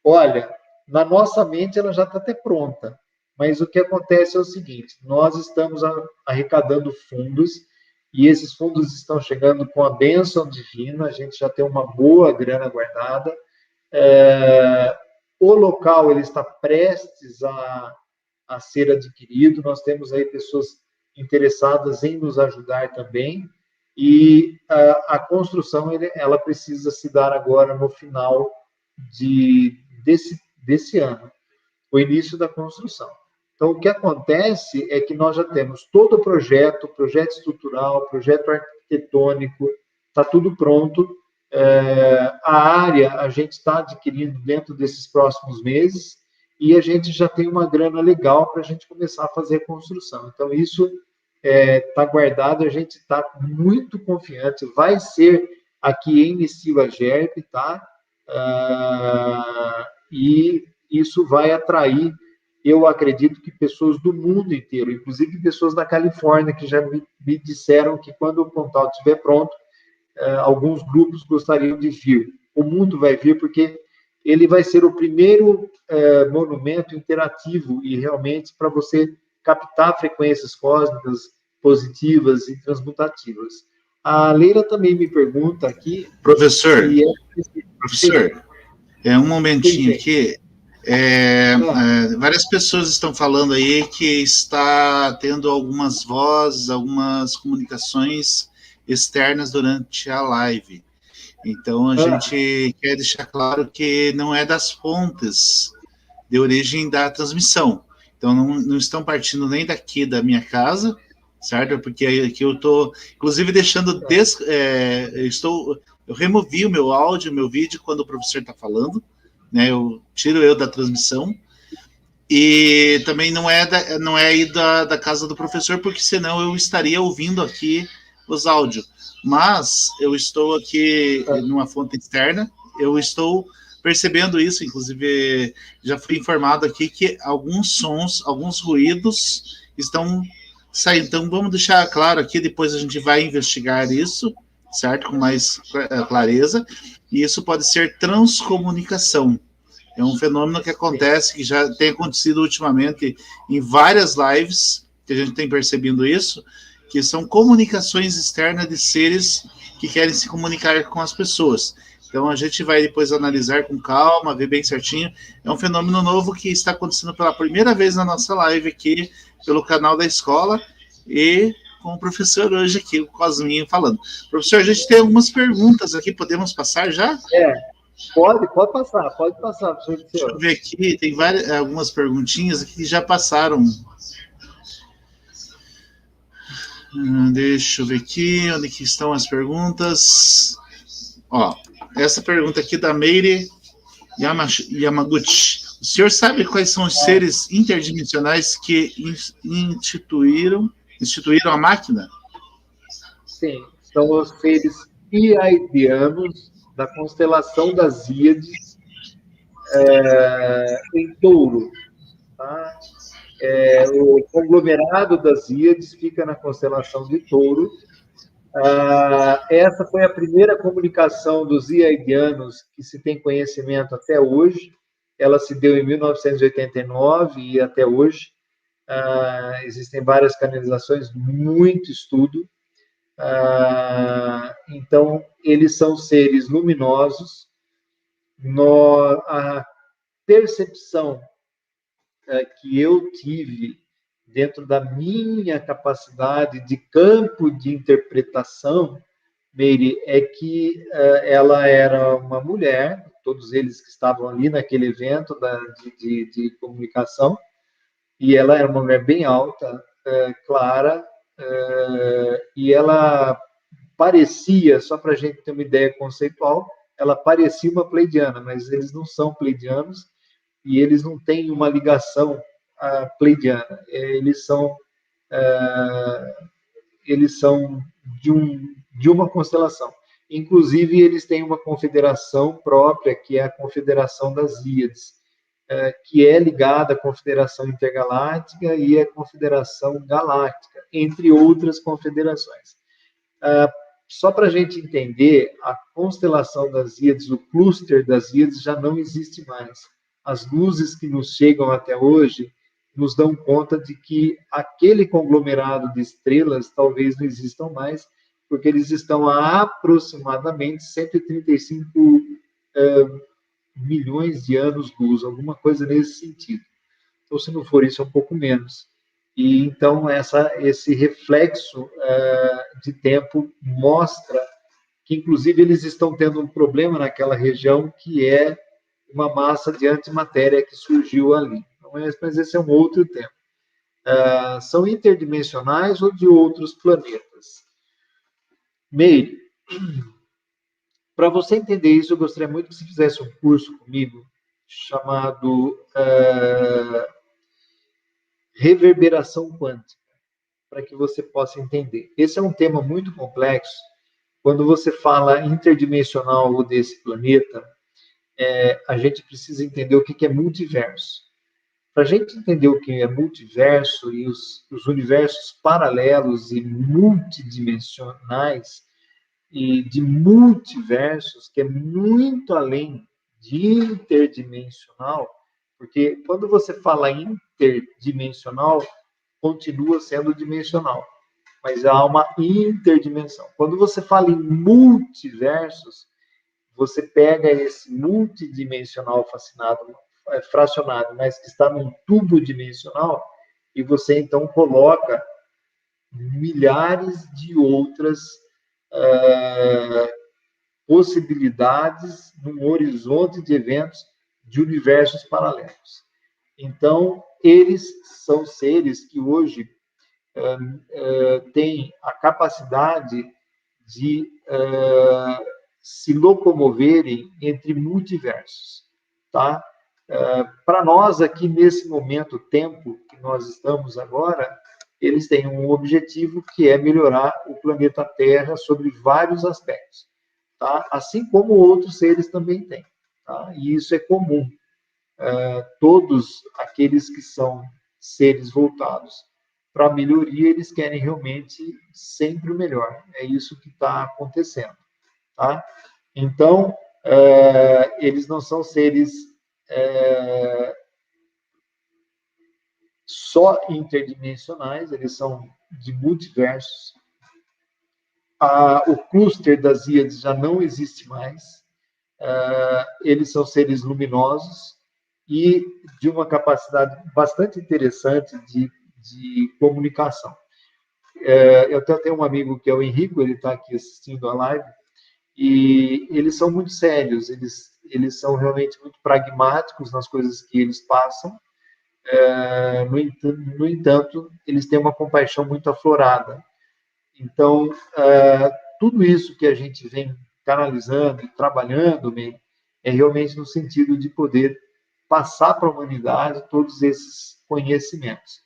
Olha, na nossa mente ela já está até pronta, mas o que acontece é o seguinte: nós estamos arrecadando fundos, e esses fundos estão chegando com a bênção divina, a gente já tem uma boa grana guardada, O local ele está prestes a ser adquirido, nós temos aí pessoas interessadas em nos ajudar também, e a construção ela precisa se dar agora no final desse ano, o início da construção. Então, o que acontece é que nós já temos todo o projeto estrutural, projeto arquitetônico, está tudo pronto. A área a gente está adquirindo dentro desses próximos meses e a gente já tem uma grana legal para a gente começar a fazer a construção. Então, isso está guardado, a gente está muito confiante. Vai ser aqui em Silva Gerp, tá? E isso vai atrair, eu acredito que pessoas do mundo inteiro, inclusive pessoas da Califórnia, que já me disseram que quando o Pontal estiver pronto, alguns grupos gostariam de vir. O mundo vai vir porque ele vai ser o primeiro monumento interativo e realmente para você captar frequências cósmicas positivas e transmutativas. A Leila também me pergunta aqui... Professor, um momentinho aqui. Várias pessoas estão falando aí que está tendo algumas vozes, algumas comunicações externas durante a live. Então, a gente quer deixar claro que não é das fontes de origem da transmissão. Então, não estão partindo nem daqui da minha casa, certo? Porque aqui eu estou, inclusive, deixando... eu removi o meu áudio, o meu vídeo, quando o professor está falando, né? Eu tiro da transmissão. E também não é aí da casa do professor, porque senão eu estaria ouvindo aqui os áudios. Mas eu estou aqui numa fonte externa, eu estou percebendo isso, inclusive já fui informado aqui que alguns sons, alguns ruídos estão saindo. Então vamos deixar claro aqui, depois a gente vai investigar isso, certo? Com mais clareza, e isso pode ser transcomunicação. É um fenômeno que acontece, que já tem acontecido ultimamente em várias lives, que a gente tem percebido isso, que são comunicações externas de seres que querem se comunicar com as pessoas. Então, a gente vai depois analisar com calma, ver bem certinho. É um fenômeno novo que está acontecendo pela primeira vez na nossa live aqui, pelo canal da escola, e com o professor hoje aqui, o Cosminho, falando. Professor, a gente tem algumas perguntas aqui, podemos passar já? Pode passar, professor. Deixa eu ver aqui, tem algumas perguntinhas aqui que já passaram. Deixa eu ver aqui, onde que estão as perguntas. Essa pergunta aqui da Meire Yamaguchi. O senhor sabe quais são os seres interdimensionais que instituíram a máquina? Sim, são os seres piaidianos da constelação das Íades em Touro. Tá? O conglomerado das Íades fica na constelação de Touro. Essa foi a primeira comunicação dos iaidianos que se tem conhecimento até hoje. Ela se deu em 1989 e até hoje. Existem várias canalizações, muito estudo. Então, eles são seres luminosos. A percepção que eu tive dentro da minha capacidade de campo de interpretação, Meire, é que ela era uma mulher, todos eles que estavam ali naquele evento de comunicação, e ela era uma mulher bem alta, clara, e ela parecia, só para a gente ter uma ideia conceitual, ela parecia uma pleidiana, mas eles não são pleidianos e eles não têm uma ligação pleidiana. Eles são de uma constelação. Inclusive, eles têm uma confederação própria, que é a Confederação das Íades, que é ligada à Confederação Intergaláctica e à Confederação Galáctica, entre outras confederações. Só para a gente entender, a constelação das Íades, o cluster das Íades, já não existe mais. As luzes que nos chegam até hoje nos dão conta de que aquele conglomerado de estrelas talvez não existam mais, porque eles estão a aproximadamente 135 milhões de anos-luz, alguma coisa nesse sentido. Então, se não for isso, é um pouco menos. E então esse reflexo de tempo mostra que, inclusive, eles estão tendo um problema naquela região, que é uma massa de antimatéria que surgiu ali. Mas esse é um outro tema. São interdimensionais ou de outros planetas? Meire, para você entender isso, eu gostaria muito que você fizesse um curso comigo chamado reverberação quântica, para que você possa entender. Esse é um tema muito complexo. Quando você fala interdimensional desse planeta, a gente precisa entender o que é multiverso. Para a gente entender o que é multiverso e os universos paralelos e multidimensionais, e de multiversos, que é muito além de interdimensional, porque quando você fala interdimensional, continua sendo dimensional, mas há uma interdimensão. Quando você fala em multiversos, você pega esse multidimensional fracionado, mas que está num tubo dimensional, e você então coloca milhares de outras possibilidades num horizonte de eventos de universos paralelos. Então, eles são seres que hoje têm a capacidade de se locomoverem entre multiversos, tá? Para nós aqui nesse momento, tempo que nós estamos agora, eles têm um objetivo que é melhorar o planeta Terra sobre vários aspectos, tá? Assim como outros seres também têm, tá? E isso é comum. Todos aqueles que são seres voltados para a melhoria, eles querem realmente sempre o melhor. É isso que está acontecendo, tá? Então, eles não são seres só interdimensionais, eles são de multiversos. O cluster das Íades já não existe mais. Eles são seres luminosos e de uma capacidade bastante interessante de comunicação. Eu até tenho um amigo que é o Henrico, ele está aqui assistindo a live, e eles são muito sérios, eles são realmente muito pragmáticos nas coisas que eles passam. No entanto, eles têm uma compaixão muito aflorada. Então, tudo isso que a gente vem canalizando e trabalhando, é realmente no sentido de poder passar para a humanidade todos esses conhecimentos.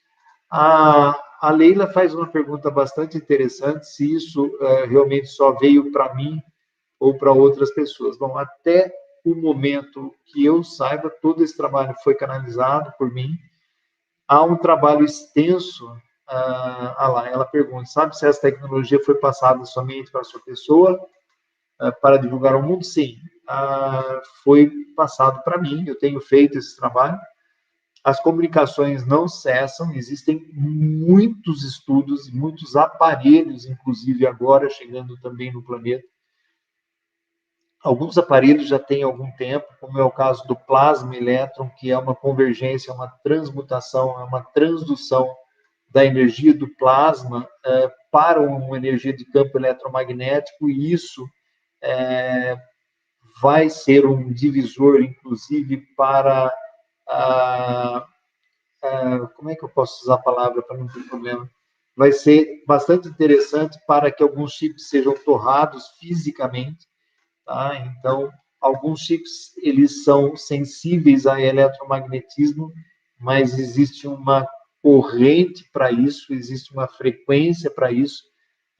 A Leila faz uma pergunta bastante interessante, se isso realmente só veio para mim ou para outras pessoas. Bom, até o momento que eu saiba, todo esse trabalho foi canalizado por mim. Há um trabalho extenso. Lá, ela pergunta, sabe se essa tecnologia foi passada somente para a sua pessoa, para divulgar ao mundo? Sim, foi passado para mim, eu tenho feito esse trabalho. As comunicações não cessam, existem muitos estudos, muitos aparelhos, inclusive agora chegando também no planeta. Alguns aparelhos já têm algum tempo, como é o caso do plasma elétron, que é uma convergência, uma transmutação, é uma transdução da energia do plasma para uma energia de campo eletromagnético, e isso vai ser um divisor, inclusive, para como é que eu posso usar a palavra para não ter problema? Vai ser bastante interessante para que alguns chips sejam torrados fisicamente, tá? Então, alguns chips, eles são sensíveis a eletromagnetismo, mas existe uma corrente para isso, existe uma frequência para isso,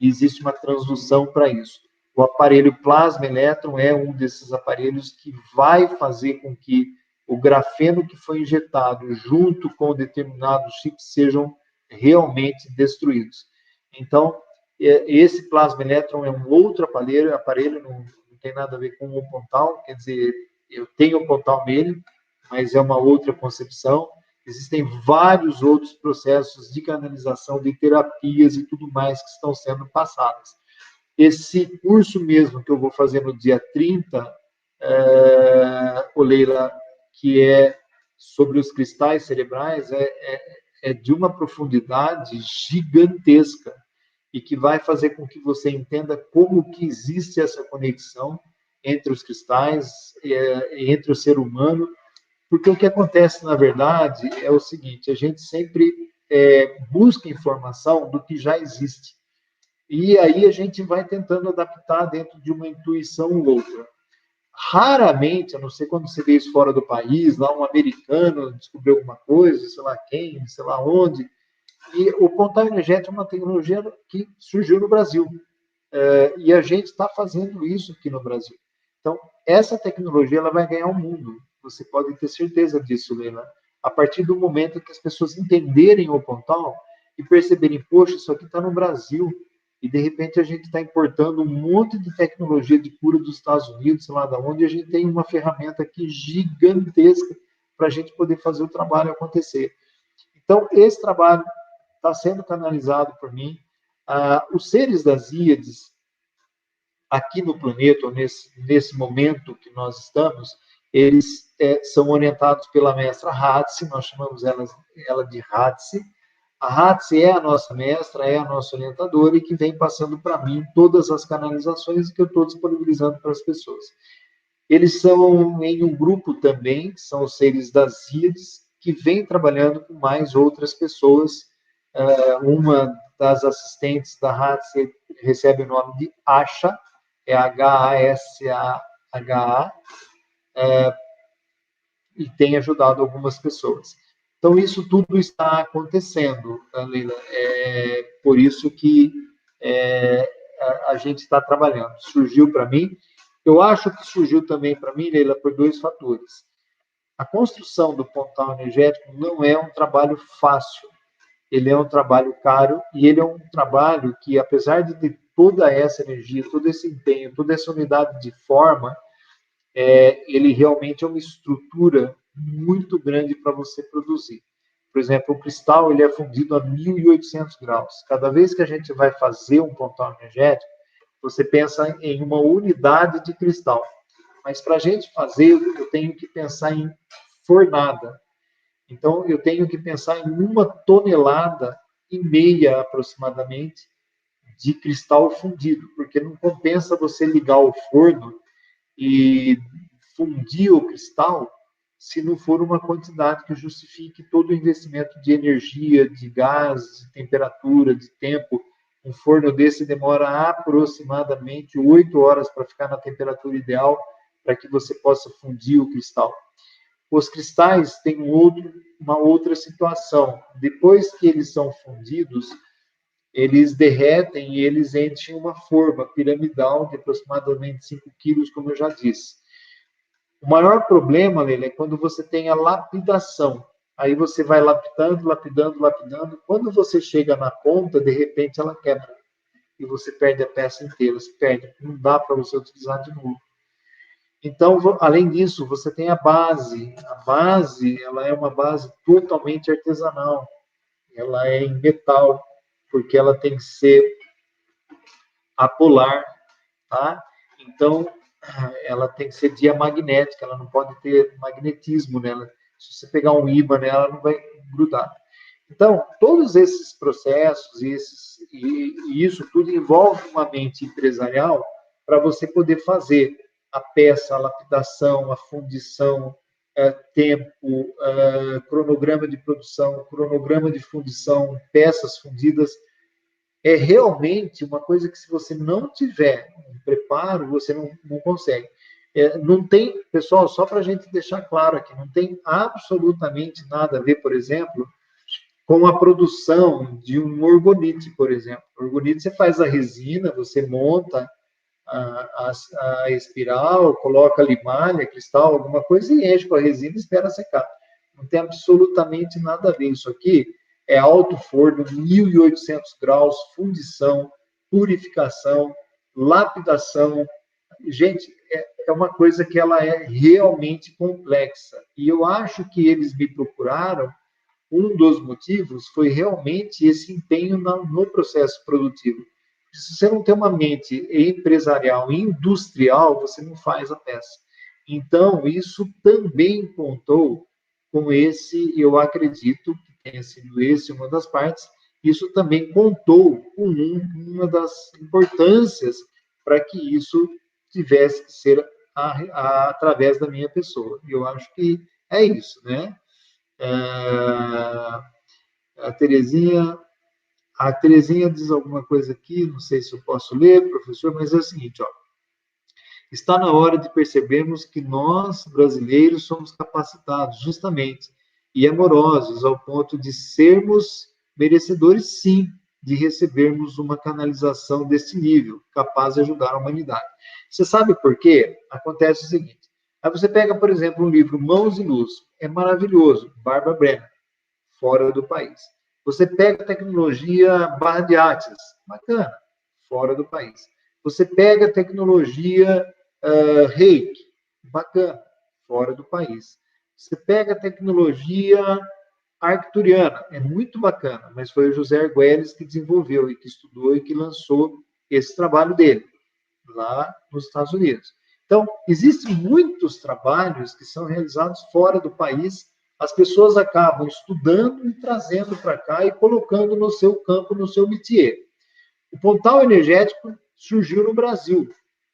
existe uma transdução para isso. O aparelho plasma elétron é um desses aparelhos que vai fazer com que o grafeno que foi injetado junto com determinados chips sejam realmente destruídos. Então, esse plasma elétron é um outro aparelho não tem nada a ver com o Pontal, quer dizer, eu tenho o Pontal nele, mas é uma outra concepção. Existem vários outros processos de canalização, de terapias e tudo mais que estão sendo passadas. Esse curso mesmo que eu vou fazer no dia 30 Leila, que é sobre os cristais cerebrais, é de uma profundidade gigantesca e que vai fazer com que você entenda como que existe essa conexão entre os cristais, entre o ser humano, porque o que acontece, na verdade, é o seguinte, a gente sempre busca informação do que já existe. E aí a gente vai tentando adaptar dentro de uma intuição ou outra. Raramente, a não ser quando você vê isso fora do país, lá um americano descobriu alguma coisa, sei lá quem, sei lá onde, e o pontal energético é uma tecnologia que surgiu no Brasil. E a gente está fazendo isso aqui no Brasil. Então, essa tecnologia ela vai ganhar o mundo. Você pode ter certeza disso, Leila. A partir do momento que as pessoas entenderem o pontal e perceberem, poxa, isso aqui está no Brasil. E, de repente, a gente está importando um monte de tecnologia de cura dos Estados Unidos, sei lá de onde, e a gente tem uma ferramenta aqui gigantesca para a gente poder fazer o trabalho acontecer. Então, esse trabalho está sendo canalizado por mim. Os seres das Íades, aqui no planeta, nesse momento que nós estamos, eles são orientados pela mestra Hatsi, nós chamamos ela de Hatsi. A Hatsi é a nossa mestra, é a nossa orientadora e que vem passando para mim todas as canalizações que eu estou disponibilizando para as pessoas. Eles são em um grupo também, que são os seres das Íades, que vem trabalhando com mais outras pessoas. Uma das assistentes da Hatsi recebe o nome de Asha, é H-A-S-A-H-A, e tem ajudado algumas pessoas. Então, isso tudo está acontecendo, Leila. É por isso que a gente está trabalhando. Surgiu para mim, eu acho que surgiu também para mim, Leila, por dois fatores. A construção do pontal energético não é um trabalho fácil, ele é um trabalho caro e ele é um trabalho que, apesar de ter toda essa energia, todo esse empenho, toda essa unidade de forma, ele realmente é uma estrutura muito grande para você produzir. Por exemplo, o cristal ele é fundido a 1.800 graus. Cada vez que a gente vai fazer um pontal energético, você pensa em uma unidade de cristal. Mas para a gente fazer, eu tenho que pensar em fornada. Então, eu tenho que pensar em 1,5 tonelada aproximadamente de cristal fundido, porque não compensa você ligar o forno e fundir o cristal se não for uma quantidade que justifique todo o investimento de energia, de gás, de temperatura, de tempo. Um forno desse demora aproximadamente 8 horas para ficar na temperatura ideal para que você possa fundir o cristal. Os cristais têm uma outra situação. Depois que eles são fundidos, eles derretem e eles enchem uma forma piramidal de aproximadamente 5 quilos, como eu já disse. O maior problema, Leila, é quando você tem a lapidação. Aí você vai lapidando, lapidando, lapidando. Quando você chega na ponta, de repente ela quebra. E você perde a peça inteira. Você perde. Não dá para você utilizar de novo. Então, além disso, você tem a base. A base, ela é uma base totalmente artesanal. Ela é em metal, porque ela tem que ser apolar, tá? Então, ela tem que ser diamagnética, ela não pode ter magnetismo nela. Se você pegar um ímã nela, ela não vai grudar. Então, todos esses processos e isso tudo envolve uma mente empresarial para você poder fazer a peça, a lapidação, a fundição, tempo, cronograma de produção, cronograma de fundição, peças fundidas. É realmente uma coisa que, se você não tiver um preparo, você não consegue. Não tem, pessoal, só para a gente deixar claro aqui, não tem absolutamente nada a ver, por exemplo, com a produção de um orgonite, por exemplo. Orgonite, você faz a resina, você monta a espiral, coloca limalha, cristal, alguma coisa e enche com a resina e espera secar. Não tem absolutamente nada a ver. Isso aqui é alto forno, 1.800 graus, fundição, purificação, lapidação. Gente, é uma coisa que ela é realmente complexa. E eu acho que eles me procuraram, um dos motivos foi realmente esse empenho no processo produtivo. Se você não tem uma mente empresarial, industrial, você não faz a peça. Então, isso também contou com esse, eu acredito que tenha sido esse uma das partes, isso também contou com uma das importâncias para que isso tivesse que ser através da minha pessoa. E eu acho que é isso, né? A Terezinha, a Terezinha diz alguma coisa aqui, não sei se eu posso ler, professor, mas é o seguinte, ó. Está na hora de percebermos que nós, brasileiros, somos capacitados, justamente, e amorosos, ao ponto de sermos merecedores, sim, de recebermos uma canalização desse nível, capaz de ajudar a humanidade. Você sabe por quê? Acontece o seguinte. Aí você pega, por exemplo, um livro Mãos e Luz, é maravilhoso, Barbara Brennan, fora do país. Você pega a tecnologia Barra de Axis, bacana, fora do país. Você pega a tecnologia Reiki, bacana, fora do país. Você pega a tecnologia arcturiana, é muito bacana, mas foi o José Arguelles que desenvolveu e que estudou e que lançou esse trabalho dele, lá nos Estados Unidos. Então, existem muitos trabalhos que são realizados fora do país, as pessoas acabam estudando e trazendo para cá e colocando no seu campo, no seu métier. O Pontal Energético surgiu no Brasil.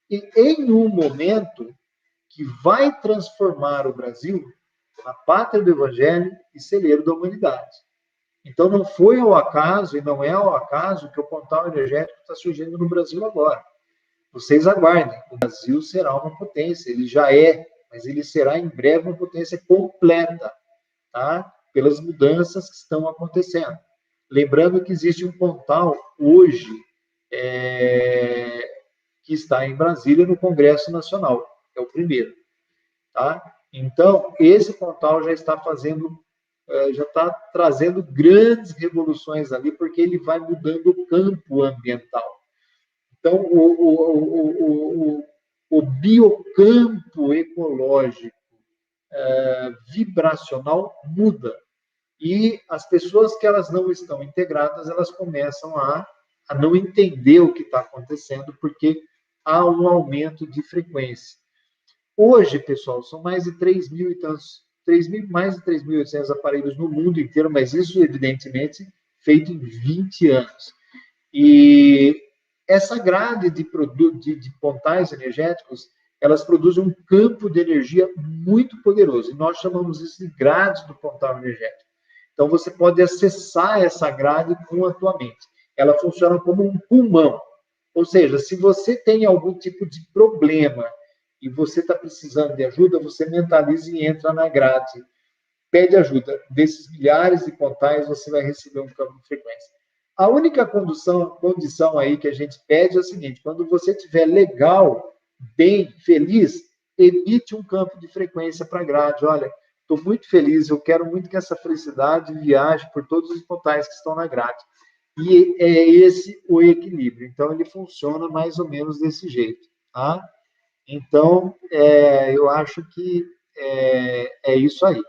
E em um momento que vai transformar o Brasil na pátria do Evangelho e celeiro da humanidade. Então, não foi ao acaso, e não é ao acaso, que o Pontal Energético está surgindo no Brasil agora. Vocês aguardem, o Brasil será uma potência, ele já é, mas ele será em breve uma potência completa, tá? Pelas mudanças que estão acontecendo. Lembrando que existe um Pontal hoje, que está em Brasília, no Congresso Nacional, é o primeiro, tá? Então, esse Pontal já está já está trazendo grandes revoluções ali, porque ele vai mudando o campo ambiental. Então, o biocampo ecológico vibracional muda. E as pessoas que elas não estão integradas, elas começam a não entender o que está acontecendo, porque há um aumento de frequência. Hoje, pessoal, são mais de 3 mil e tantos, mais de 3.800 aparelhos no mundo inteiro, mas isso, evidentemente, feito em 20 anos. E essa grade de pontais energéticos, elas produzem um campo de energia muito poderoso. E nós chamamos isso de grade do pontal energético. Então, você pode acessar essa grade com a tua mente. Ela funciona como um pulmão. Ou seja, se você tem algum tipo de problema e você está precisando de ajuda, você mentaliza e entra na grade. Pede ajuda. Desses milhares de pontais, você vai receber um campo de frequência. A única condição aí que a gente pede é o seguinte: quando você estiver legal, bem, feliz, emite um campo de frequência para a grade. Olha, estou muito feliz, eu quero muito que essa felicidade viaje por todos os pontais que estão na grade. E é esse o equilíbrio. Então, ele funciona mais ou menos desse jeito, tá? Então, eu acho que é isso aí.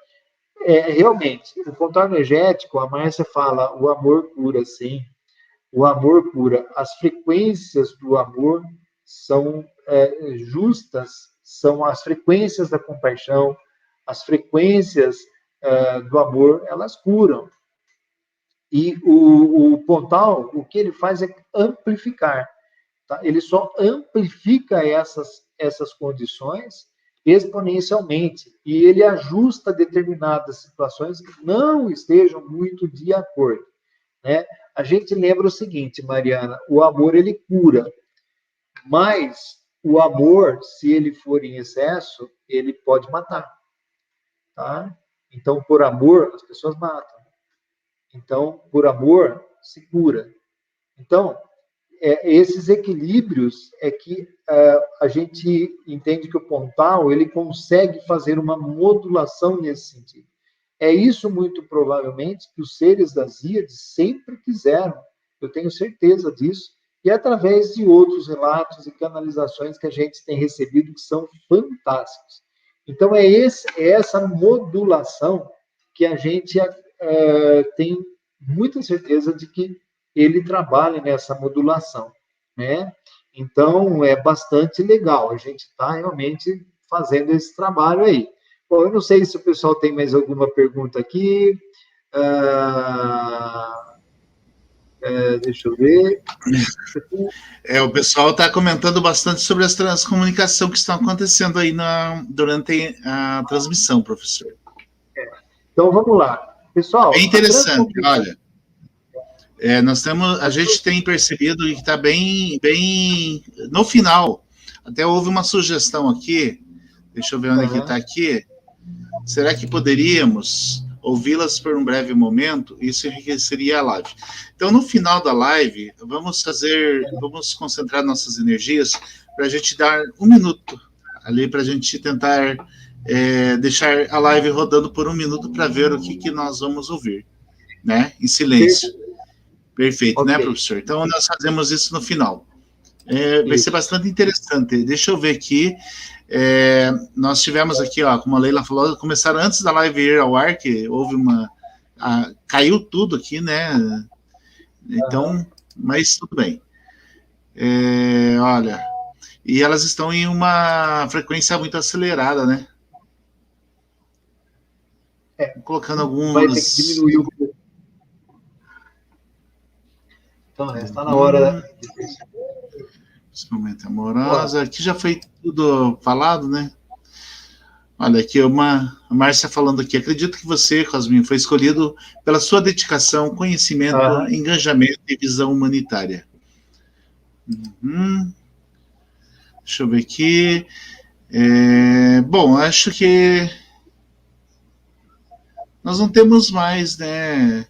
Realmente, o pontal energético, a Márcia fala, o amor cura, sim. O amor cura. As frequências do amor são justas, são as frequências da compaixão, as frequências do amor, elas curam. E o pontal, o que ele faz é amplificar. Tá? Ele só amplifica essas condições exponencialmente e ele ajusta determinadas situações que não estejam muito de acordo, né? A gente lembra o seguinte, Mariana, o amor ele cura, mas o amor, se ele for em excesso, ele pode matar, tá? Então, por amor, as pessoas matam. Então, por amor, se cura. Então, esses equilíbrios é que a gente entende que o Pontal ele consegue fazer uma modulação nesse sentido. É isso, muito provavelmente, que os seres das Íades sempre quiseram. Eu tenho certeza disso. E através de outros relatos e canalizações que a gente tem recebido que são fantásticos. Então, é essa modulação que a gente tem muita certeza de que ele trabalha nessa modulação, né? Então, é bastante legal. A gente está realmente fazendo esse trabalho aí. Bom, eu não sei se o pessoal tem mais alguma pergunta aqui. Deixa eu ver. O pessoal está comentando bastante sobre as transcomunicações que estão acontecendo aí durante a transmissão, professor. Então, vamos lá. Pessoal, é interessante, olha. A gente tem percebido que está bem no final. Até houve uma sugestão aqui. Deixa eu ver onde que está aqui. Será que poderíamos ouvi-las por um breve momento? Isso enriqueceria a live. Então, no final da live, vamos concentrar nossas energias para a gente dar um minuto ali para a gente tentar deixar a live rodando por um minuto para ver o que nós vamos ouvir, né? Em silêncio. Perfeito, okay. Né, professor? Então, nós fazemos isso no final. Vai ser bastante interessante. Deixa eu ver aqui. Nós tivemos aqui, ó, como a Leila falou, começaram antes da live ir ao ar, que houve caiu tudo aqui, né? Então, mas tudo bem. Olha, e elas estão em uma frequência muito acelerada, né? Colocando algumas... Vai ter que diminuir um pouco. Então, está na hora... Esse momento amorosa. Aqui já foi tudo falado, né? Olha, aqui a Márcia falando aqui. Acredito que você, Cosminho, foi escolhido pela sua dedicação, conhecimento, engajamento e visão humanitária. Deixa eu ver aqui. Bom, acho que nós não temos mais, né?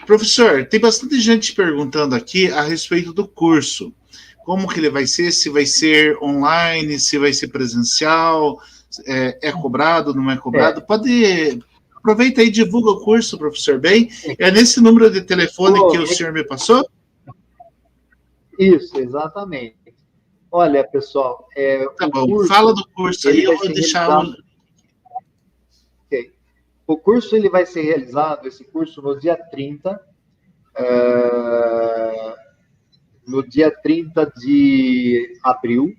Professor, tem bastante gente perguntando aqui a respeito do curso. Como que ele vai ser? Se vai ser online, se vai ser presencial, é cobrado, não é cobrado? Pode... Aproveita aí e divulga o curso, professor, bem? É nesse número de telefone que o senhor me passou? Isso, exatamente. Olha, pessoal... Tá bom, curso, fala do curso aí, eu vou deixar... Okay. O curso ele vai ser realizado, esse curso, no dia 30... no dia 30 de abril,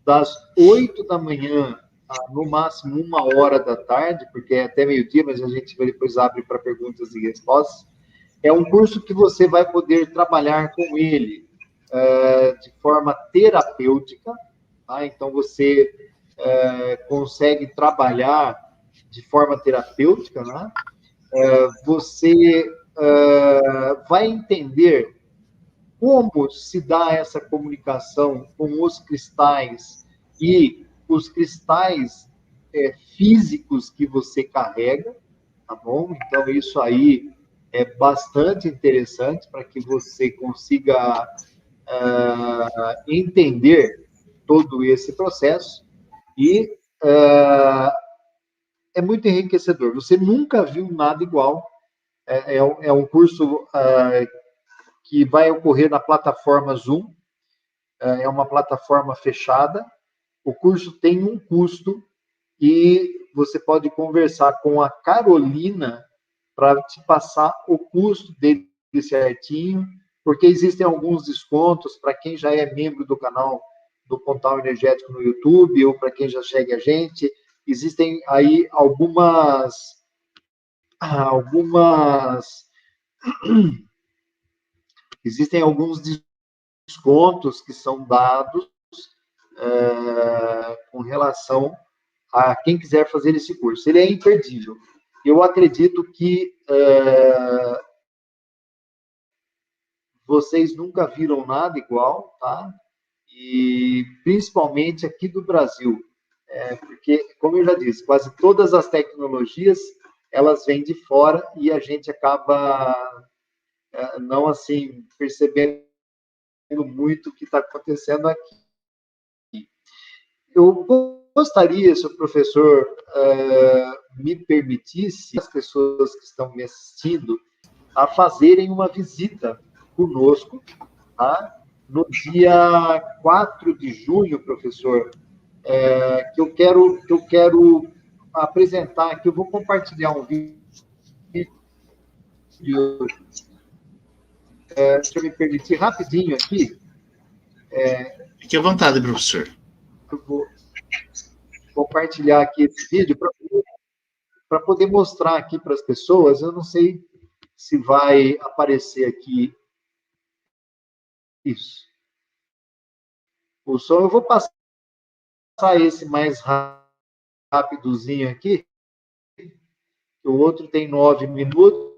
das 8 da manhã a, no máximo, 1h da tarde, porque é até meio-dia, mas a gente depois abre para perguntas e respostas. É um curso que você vai poder trabalhar com ele de forma terapêutica, tá? Então, você consegue trabalhar de forma terapêutica, né? Você vai entender como se dá essa comunicação com os cristais e os cristais físicos que você carrega, tá bom? Então, isso aí é bastante interessante para que você consiga entender todo esse processo e é muito enriquecedor. Você nunca viu nada igual. É um curso que vai ocorrer na plataforma Zoom, é uma plataforma fechada. O curso tem um custo e você pode conversar com a Carolina para te passar o custo dele certinho, porque existem alguns descontos para quem já é membro do canal do Pontal Energético no YouTube ou para quem já segue a gente. Existem aí existem alguns descontos que são dados com relação a quem quiser fazer esse curso. Ele é imperdível. Eu acredito que vocês nunca viram nada igual, tá? E principalmente aqui do Brasil, porque, como eu já disse, quase todas as tecnologias elas vêm de fora e a gente acaba não assim percebendo muito o que está acontecendo aqui. Eu gostaria, se o professor me permitisse, as pessoas que estão me assistindo, a fazerem uma visita conosco, tá? No dia 4 de junho, professor, que eu quero apresentar aqui, eu vou compartilhar um vídeo. Se eu me permitir, rapidinho aqui. Fique à vontade, professor. Eu vou... compartilhar aqui esse vídeo para poder mostrar aqui para as pessoas. Eu não sei se vai aparecer aqui isso. O som, eu vou passar esse mais rapidozinho aqui. O outro tem 9 minutos.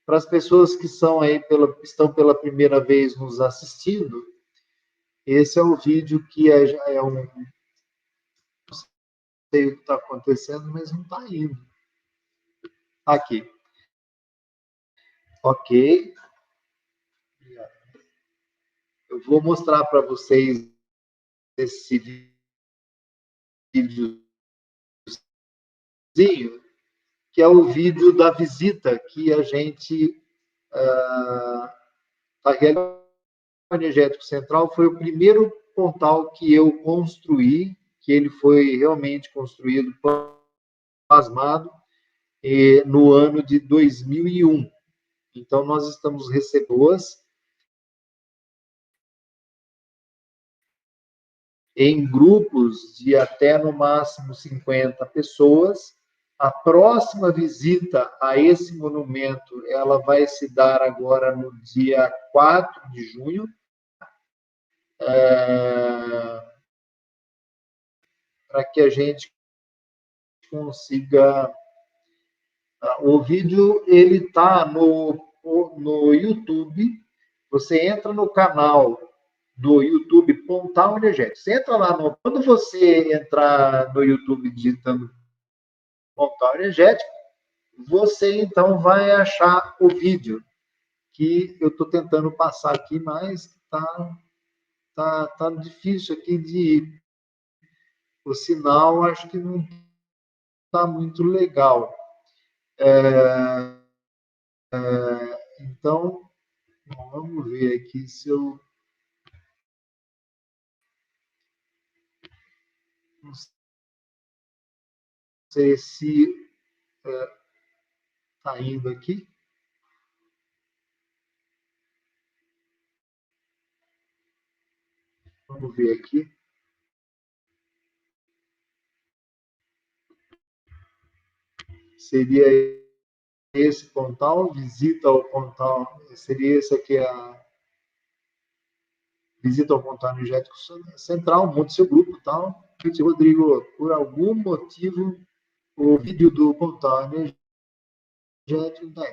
Para as pessoas que são aí estão pela primeira vez nos assistindo, esse é o vídeo que é um... Não sei o que está acontecendo, mas não está indo. Aqui. Ok. Eu vou mostrar para vocês esse videozinho, que é o vídeo da visita que a gente está realizando. O Energético Central foi o primeiro pontal que eu construí, que ele foi realmente construído plasmado no ano de 2001. Então, nós estamos recebendo em grupos de até, no máximo, 50 pessoas. A próxima visita a esse monumento, ela vai se dar agora no dia 4 de junho. Para que a gente consiga... O vídeo ele está no YouTube. Você entra no canal do YouTube Pontal Energético. Você entra lá quando você entrar no YouTube digitando Pontal Energético, você então vai achar o vídeo que eu estou tentando passar aqui, mas tá difícil aqui de ir. O sinal acho que não está muito legal. Então, vamos ver aqui se eu... Não sei se está indo aqui. Vamos ver aqui. Seria esse pontal, visita ao pontal, seria esse aqui, visita ao pontal energético central, monte seu grupo e tal. Rodrigo, por algum motivo, o vídeo do pontal energético,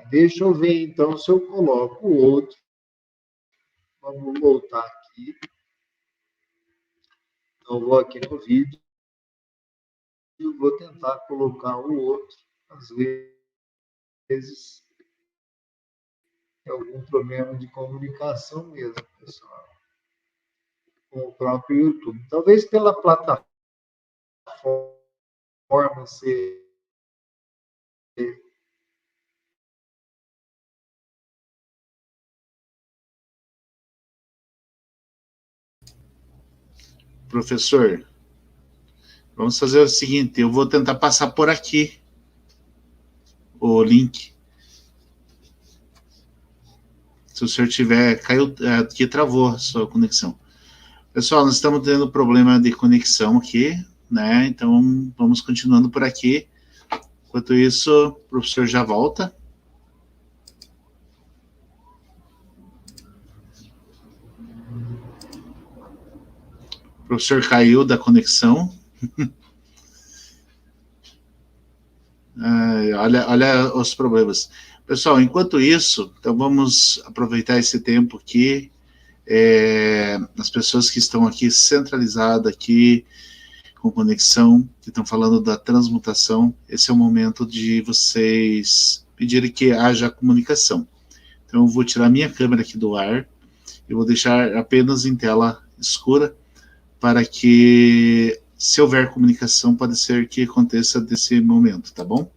deixa eu ver então se eu coloco o outro. Vamos voltar aqui. Então, vou aqui no vídeo e vou tentar colocar o outro. Às vezes, é algum problema de comunicação mesmo, pessoal, com o próprio YouTube. Talvez pela plataforma ser... Professor, vamos fazer o seguinte, eu vou tentar passar por aqui o link. Se o senhor tiver, caiu, aqui travou a sua conexão. Pessoal, nós estamos tendo problema de conexão aqui, né? Então, vamos continuando por aqui. Enquanto isso, o professor já volta. O professor caiu da conexão. Olha os problemas. Pessoal, enquanto isso, então vamos aproveitar esse tempo aqui. As pessoas que estão aqui centralizadas aqui, com conexão, que estão falando da transmutação, esse é o momento de vocês pedirem que haja comunicação. Então eu vou tirar minha câmera aqui do ar, eu vou deixar apenas em tela escura, para que, se houver comunicação, pode ser que aconteça desse momento, tá bom?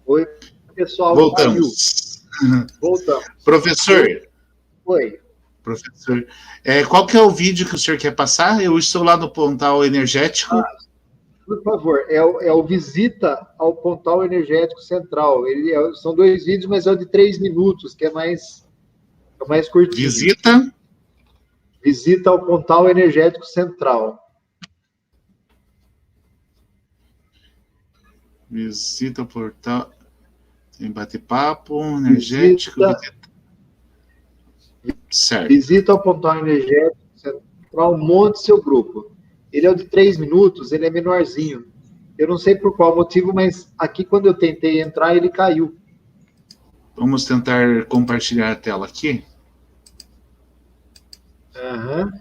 Oi, pessoal. Voltamos. Voltamos. Professor. Oi. Professor, qual que é o vídeo que o senhor quer passar? Eu estou lá no Pontal Energético. Por favor, é o Visita ao Pontal Energético Central. São 2 vídeos, mas é o de 3 minutos, que é mais curtinho. Visita ao Pontal Energético Central. Visita o portal. Tem bate-papo energético. Certo. Visita ao Pontal Energético Central, monte seu grupo. Ele é o de 3 minutos, ele é menorzinho. Eu não sei por qual motivo, mas aqui quando eu tentei entrar, ele caiu. Vamos tentar compartilhar a tela aqui. Uhum.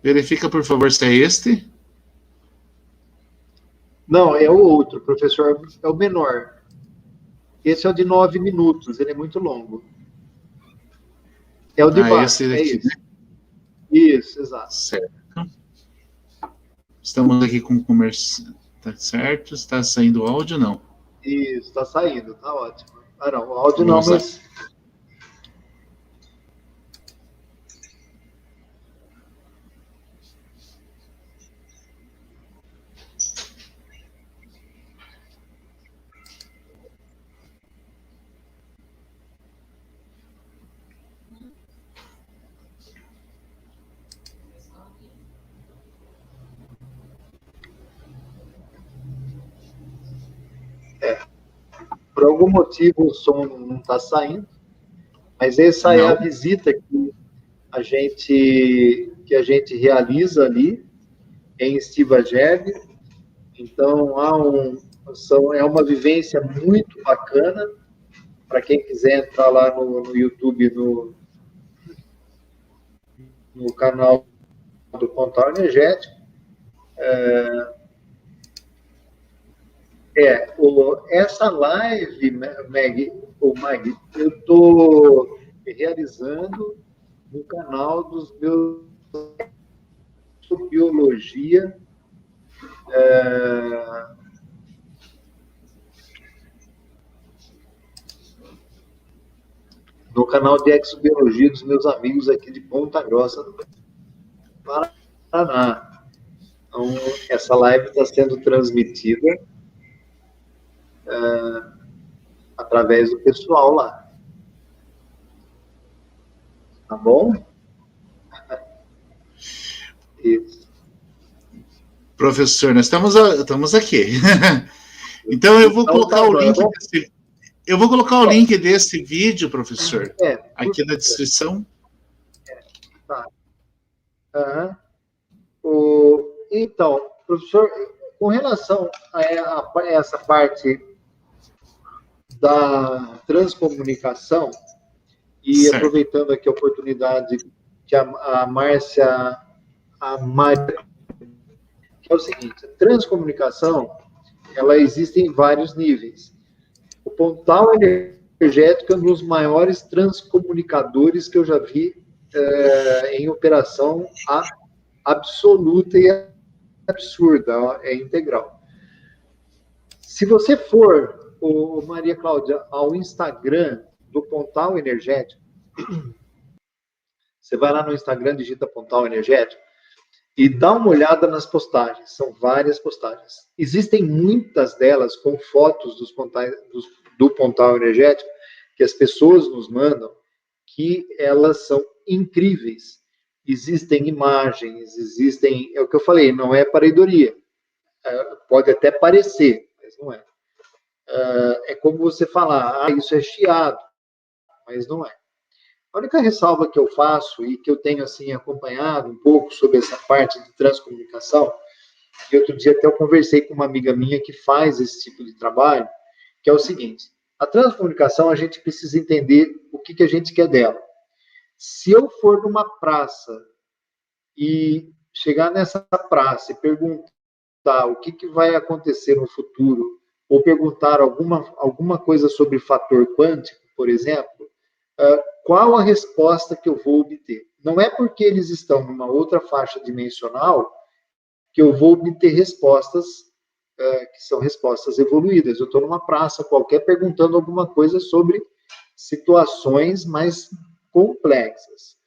Verifica, por favor, se é este. Não, é o outro, professor, é o menor. Esse é o de 9 minutos, ele é muito longo. É o de baixo, esse daqui, esse. Né? Isso, exato. Certo. Estamos aqui com o comercial. Tá certo? Está saindo o áudio, não? Isso, está saindo, tá ótimo. Ah, não, o áudio não, mas... Por algum motivo o som não está saindo, mas essa é a visita que a gente realiza ali em Estivagere. Então é uma vivência muito bacana para quem quiser entrar lá no YouTube, no canal do Pontal Energético. Essa live, Mag, eu estou realizando no canal dos meus biologia. No canal de exobiologia dos meus amigos aqui de Ponta Grossa, do Paraná. Então, essa live está sendo transmitida através do pessoal lá. Tá bom? Isso. Professor, nós estamos aqui. Então, eu vou colocar o link desse... Eu vou colocar o link desse vídeo, professor, aqui na descrição. Tá. Então, professor, com relação a essa parte da transcomunicação, e certo. Aproveitando aqui a oportunidade que a Márcia, que é o seguinte, a transcomunicação, ela existe em vários níveis. O Pontal Energético é um dos maiores transcomunicadores que eu já vi em operação absoluta e absurda, é integral. Se você for, Maria Cláudia, ao Instagram do Pontal Energético, você vai lá no Instagram, digita Pontal Energético, e dá uma olhada nas postagens, são várias postagens. Existem muitas delas com fotos do Pontal Energético, que as pessoas nos mandam, que elas são incríveis. Existem imagens, é o que eu falei, não é pareidoria. Pode até parecer, mas não é. É como você falar, isso é chiado, mas não é. A única ressalva que eu faço e que eu tenho assim acompanhado um pouco sobre essa parte de transcomunicação, e outro dia até eu conversei com uma amiga minha que faz esse tipo de trabalho, que é o seguinte: a transcomunicação a gente precisa entender o que a gente quer dela. Se eu for numa praça e chegar nessa praça e perguntar o que vai acontecer no futuro, ou perguntar alguma coisa sobre fator quântico, por exemplo, qual a resposta que eu vou obter? Não é porque eles estão numa outra faixa dimensional que eu vou obter respostas que são respostas evoluídas. Eu estou numa praça qualquer perguntando alguma coisa sobre situações mais complexas.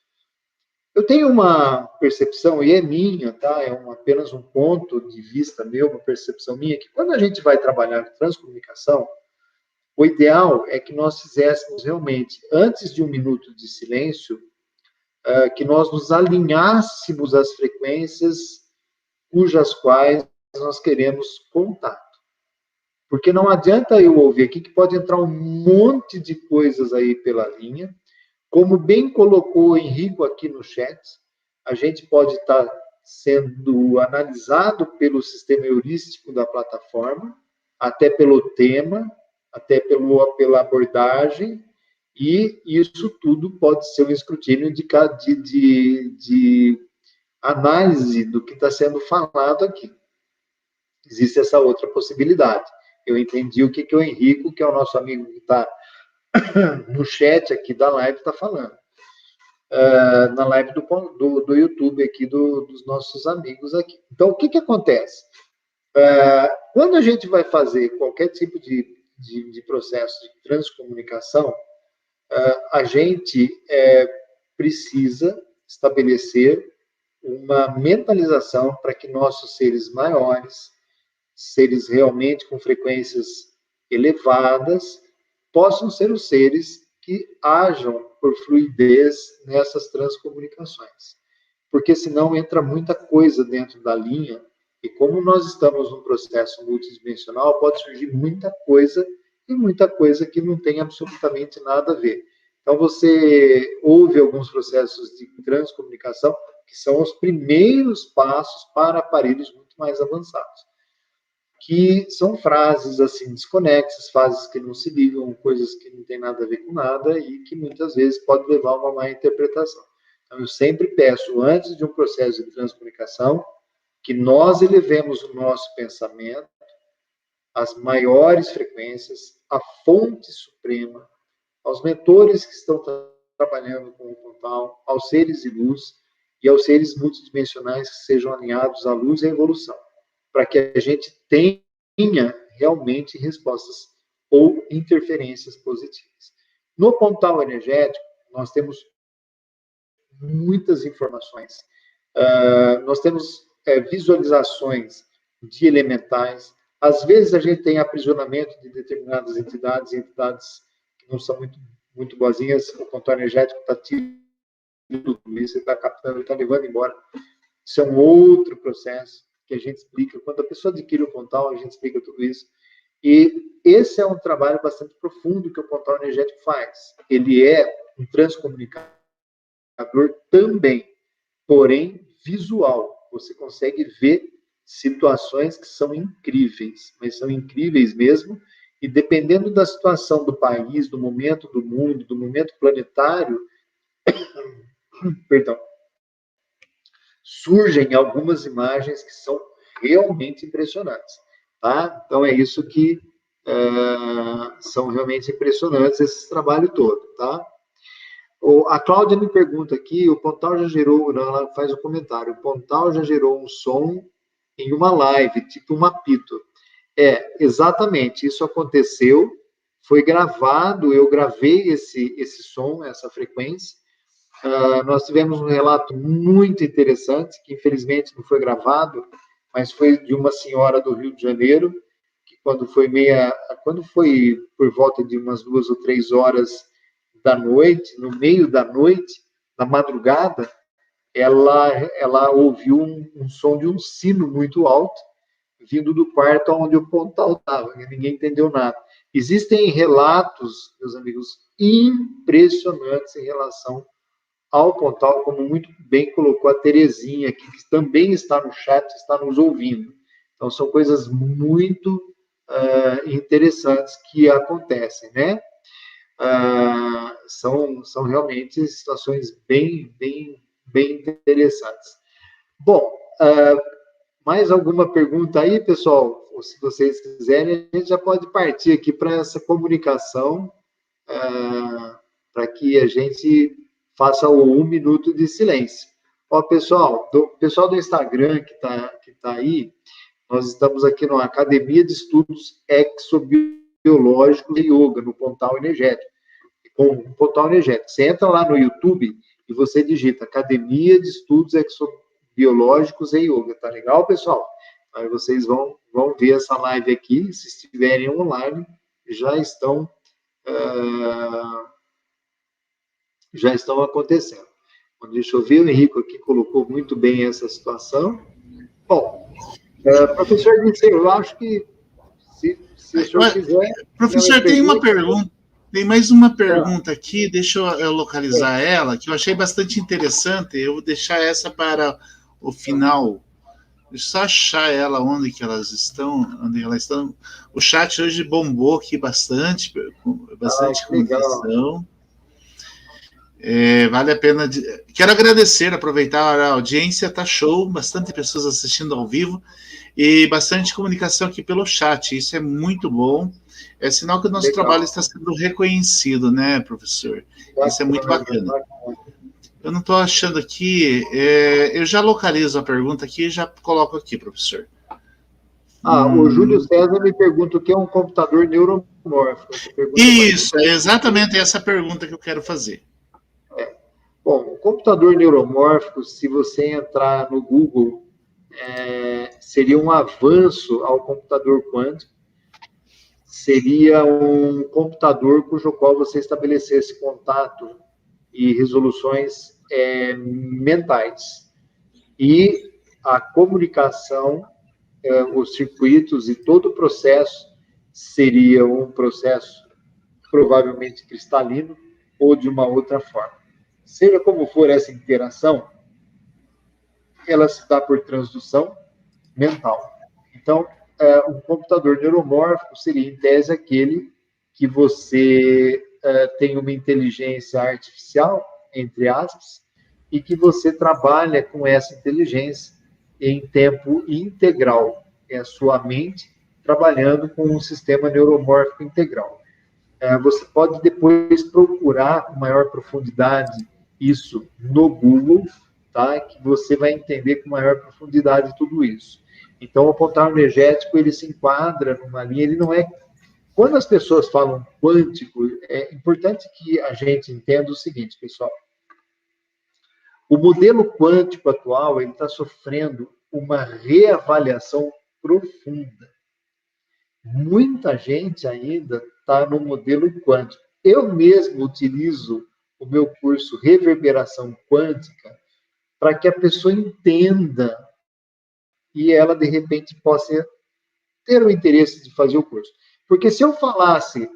Eu tenho uma percepção, e é minha, tá? Apenas um ponto de vista meu, uma percepção minha, que quando a gente vai trabalhar com transcomunicação, o ideal é que nós fizéssemos realmente, antes de 1 minuto de silêncio, que nós nos alinhássemos às frequências cujas quais nós queremos contato. Porque não adianta eu ouvir aqui que pode entrar um monte de coisas aí pela linha. Como bem colocou o Henrico aqui no chat, a gente pode estar sendo analisado pelo sistema heurístico da plataforma, até pelo tema, até pela abordagem, e isso tudo pode ser um escrutínio de análise do que está sendo falado aqui. Existe essa outra possibilidade. Eu entendi o que o Henrico, que é o nosso amigo que está no chat aqui da live, está falando. Na live do YouTube aqui, dos nossos amigos aqui. Então, o que acontece? Quando a gente vai fazer qualquer tipo de processo de transcomunicação, a gente precisa estabelecer uma mentalização para que nossos seres maiores, seres realmente com frequências elevadas, possam ser os seres que hajam por fluidez nessas transcomunicações. Porque senão entra muita coisa dentro da linha, e como nós estamos num processo multidimensional, pode surgir muita coisa, e muita coisa que não tem absolutamente nada a ver. Então, você ouve alguns processos de transcomunicação, que são os primeiros passos para aparelhos muito mais avançados, que são frases assim desconexas, frases que não se ligam, coisas que não têm nada a ver com nada e que muitas vezes pode levar a uma má interpretação. Então, eu sempre peço, antes de um processo de transcomunicação, que nós elevemos o nosso pensamento às maiores frequências, à fonte suprema, aos mentores que estão trabalhando com o Pontal, aos seres de luz e aos seres multidimensionais que sejam alinhados à luz e à evolução, para que a gente tenha realmente respostas ou interferências positivas. No Pontal energético, nós temos muitas informações. Nós temos visualizações de elementais. Às vezes a gente tem aprisionamento de determinadas entidades que não são muito boazinhas. O Pontal energético está tirando tudo isso, está captando, está levando embora. Isso é um outro processo que a gente explica. Quando a pessoa adquire o Pontal, a gente explica tudo isso. E esse é um trabalho bastante profundo que o Pontal energético faz. Ele é um transcomunicador também, porém visual. Você consegue ver situações que são incríveis, mas são incríveis mesmo, e dependendo da situação do país, do momento do mundo, do momento planetário, perdão, surgem algumas imagens que são realmente impressionantes, tá? Então é isso que são realmente impressionantes esse trabalho todo, tá? A Cláudia me pergunta aqui, o Pontal já gerou, ela faz um comentário, o Pontal já gerou um som em uma live, tipo um apito. Exatamente, isso aconteceu, foi gravado, eu gravei esse som, essa frequência. Nós tivemos um relato muito interessante, que infelizmente não foi gravado, mas foi de uma senhora do Rio de Janeiro, que quando foi por volta de umas 2 ou 3 horas da noite, no meio da noite, na madrugada, ela ouviu um som de um sino muito alto, vindo do quarto onde o Pontal estava, ninguém entendeu nada. Existem relatos, meus amigos, impressionantes em relação ao Pontal, como muito bem colocou a Terezinha aqui, que também está no chat, está nos ouvindo. Então, são coisas muito interessantes que acontecem, né? São realmente situações bem interessantes. Bom, mais alguma pergunta aí, pessoal? Ou se vocês quiserem, a gente já pode partir aqui para essa comunicação, para que a gente faça o 1 minuto de silêncio. Ó, pessoal do Instagram que tá aí, Nós estamos aqui na Academia de Estudos Exobiológicos e Yoga, no Pontal Energético. Com o Pontal Energético. Você entra lá no YouTube e você digita Academia de Estudos Exobiológicos e Yoga. Tá legal, pessoal? Aí vocês vão ver essa live aqui. Se estiverem online, já estão acontecendo. Bom, deixa eu ver, o Henrique aqui colocou muito bem essa situação. Bom, professor Dirceu, eu acho que se o senhor quiser... Professor, tem uma pergunta. Tem mais uma pergunta aqui, deixa eu localizar ela, que eu achei bastante interessante. Eu vou deixar essa para o final. Deixa eu só achar ela, onde elas estão. O chat hoje bombou aqui bastante comunicação. Vale a pena. Quero agradecer, aproveitar a audiência, tá show, bastante pessoas assistindo ao vivo e bastante comunicação aqui pelo chat. Isso é muito bom. É sinal que o nosso trabalho está sendo reconhecido, né, professor? Isso é muito bacana. Eu não estou achando aqui. Eu já localizo a pergunta aqui e já coloco aqui, professor. O Júlio César me pergunta o que é um computador neuromórfico. Isso, é exatamente essa pergunta que eu quero fazer. Bom, o computador neuromórfico, se você entrar no Google, seria um avanço ao computador quântico. Seria um computador cujo qual você estabelecesse contato e resoluções mentais. E a comunicação, os circuitos e todo o processo seria um processo provavelmente cristalino ou de uma outra forma. Seja como for essa interação, ela se dá por transdução mental. Então, um computador neuromórfico seria, em tese, aquele que você tem uma inteligência artificial, entre aspas, e que você trabalha com essa inteligência em tempo integral. É a sua mente trabalhando com um sistema neuromórfico integral. Você pode depois procurar com maior profundidade isso no Google, tá? Que você vai entender com maior profundidade tudo isso. Então, o pontal energético, ele se enquadra numa linha, ele não é... Quando as pessoas falam quântico, é importante que a gente entenda o seguinte, pessoal. O modelo quântico atual, ele está sofrendo uma reavaliação profunda. Muita gente ainda está no modelo quântico. Eu mesmo utilizo o meu curso Reverberação Quântica para que a pessoa entenda e ela, de repente, possa ter o interesse de fazer o curso. Porque se eu falasse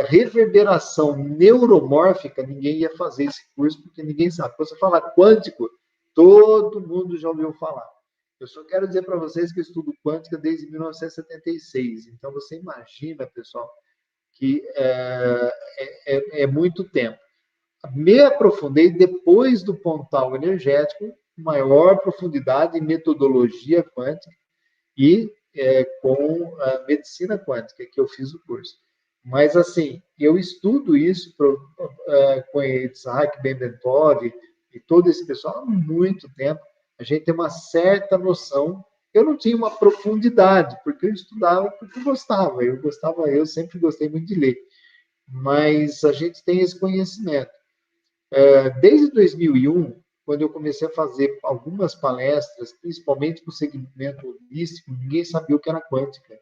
reverberação neuromórfica, ninguém ia fazer esse curso, porque ninguém sabe. Quando você fala quântico, todo mundo já ouviu falar. Eu só quero dizer para vocês que eu estudo quântica desde 1976. Então, você imagina, pessoal, que é muito tempo. Me aprofundei depois do pontal energético, maior profundidade em metodologia quântica e com a medicina quântica, que eu fiz o curso. Mas, assim, eu estudo isso com Itzhak Ben-Bentov e todo esse pessoal há muito tempo. A gente tem uma certa noção. Eu não tinha uma profundidade, porque eu estudava porque eu gostava. Eu sempre gostei muito de ler. Mas a gente tem esse conhecimento. Desde 2001, quando eu comecei a fazer algumas palestras, principalmente para o segmento holístico, ninguém sabia o que era quântica.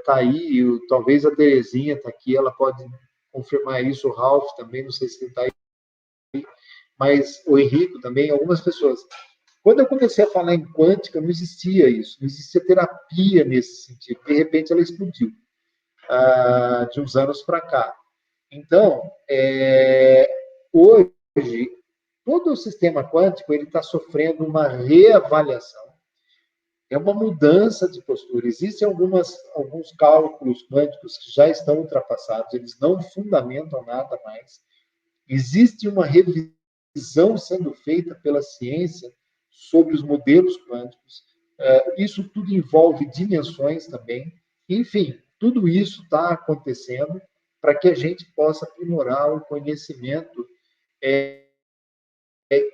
Tá aí, talvez a Terezinha está aqui, ela pode confirmar isso, o Ralph também, não sei se ele está aí, mas o Henrique também, algumas pessoas. Quando eu comecei a falar em quântica, não existia isso, não existia terapia nesse sentido. De repente, ela explodiu, de uns anos para cá. Então, hoje, todo o sistema quântico ele está sofrendo uma reavaliação. É uma mudança de postura. Existem alguns cálculos quânticos que já estão ultrapassados, eles não fundamentam nada mais. Existe uma revisão sendo feita pela ciência sobre os modelos quânticos. Isso tudo envolve dimensões também. Enfim, tudo isso está acontecendo para que a gente possa aprimorar o conhecimento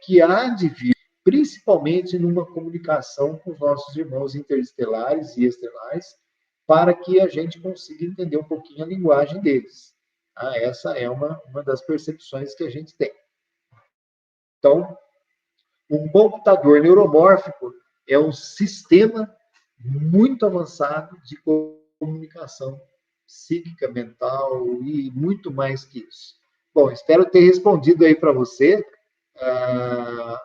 que há de vir, principalmente numa comunicação com os nossos irmãos interestelares e estelares, para que a gente consiga entender um pouquinho a linguagem deles. Essa é uma das percepções que a gente tem. Então, um computador neuromórfico é um sistema muito avançado de comunicação psíquica, mental e muito mais que isso. Bom, espero ter respondido aí para você,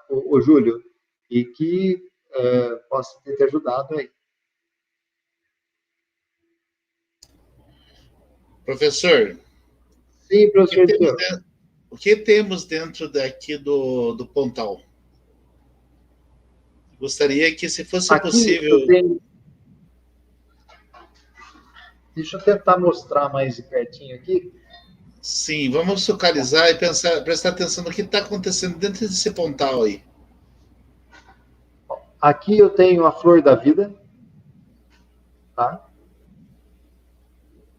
o Júlio, e que possa ter te ajudado aí. Professor, Sim, professor. O que temos dentro daqui do Pontal? Gostaria que, se fosse aqui possível... Deixa eu tentar mostrar mais de pertinho aqui. Sim, vamos focalizar e prestar atenção no que está acontecendo dentro desse Pontal aí. Aqui eu tenho a flor da vida. Tá?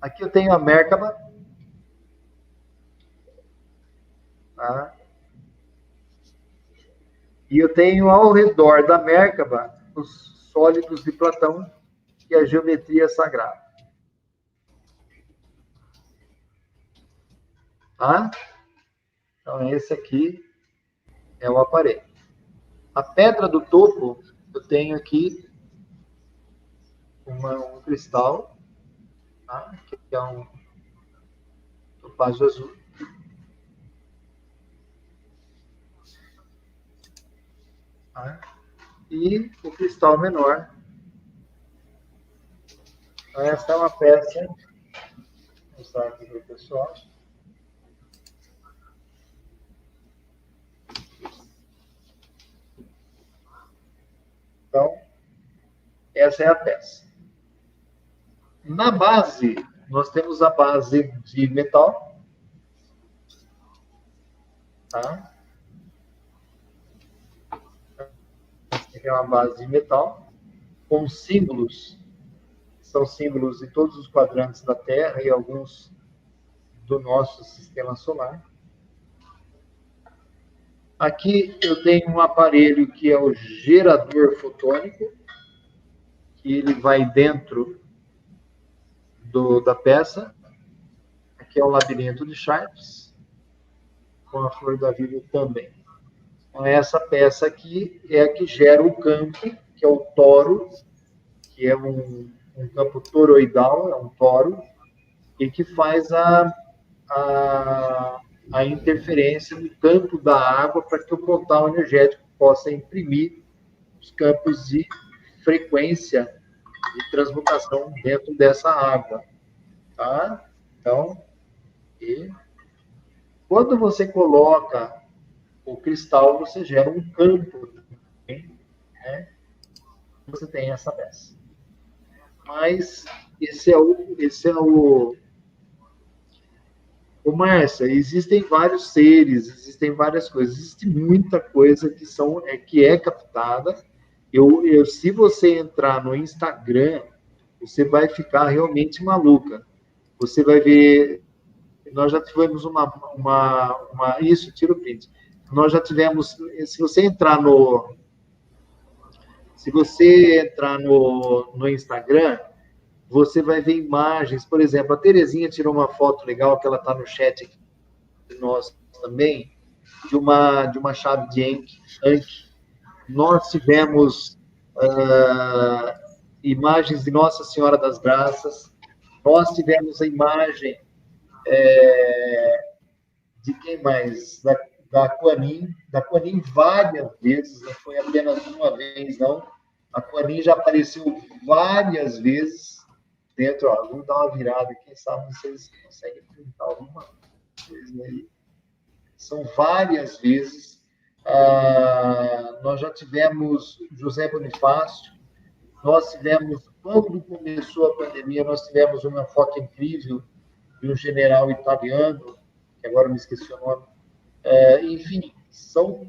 Aqui eu tenho a Mérkaba. Tá? E eu tenho ao redor da Mérkaba os sólidos de Platão e a geometria sagrada. Tá? Então, esse aqui é o aparelho. A pedra do topo, eu tenho aqui um cristal, tá? Que é um topázio azul. Tá? E o cristal menor. Então, essa é uma peça. Vou mostrar aqui para o pessoal. Então, essa é a peça. Na base, nós temos a base de metal. Tá? Aqui é uma base de metal, com símbolos, são símbolos de todos os quadrantes da Terra e alguns do nosso sistema solar. Aqui eu tenho um aparelho que é o gerador fotônico, que ele vai dentro da peça. Aqui é o labirinto de Sharps, com a flor da vida também. Então, essa peça aqui é a que gera o campo, que é o toro, que é um campo toroidal, é um toro, e que faz a interferência no campo da água para que o portal energético possa imprimir os campos de frequência de transmutação dentro dessa água. Tá? Então, quando você coloca o cristal, você gera um campo também, né? Você tem essa peça. Mas esse é o Márcia, existem vários seres, existem várias coisas, existe muita coisa que é captada. Se você entrar no Instagram, você vai ficar realmente maluca. Você vai ver, nós já tivemos isso, tira o print. Nós já tivemos, se você entrar no Instagram, você vai ver imagens, por exemplo, a Terezinha tirou uma foto legal, que ela está no chat aqui de nós também, de uma chave de Anki. Nós tivemos imagens de Nossa Senhora das Graças, nós tivemos a imagem de quem mais? Da Kuan Yin várias vezes, não foi apenas uma vez, não. A Kuan Yin já apareceu várias vezes dentro, ó, vamos dar uma virada, quem sabe vocês conseguem pintar alguma coisa aí. São várias vezes. Nós já tivemos José Bonifácio, nós tivemos, quando começou a pandemia, nós tivemos uma foto incrível de um general italiano, que agora me esqueci o nome. Enfim, são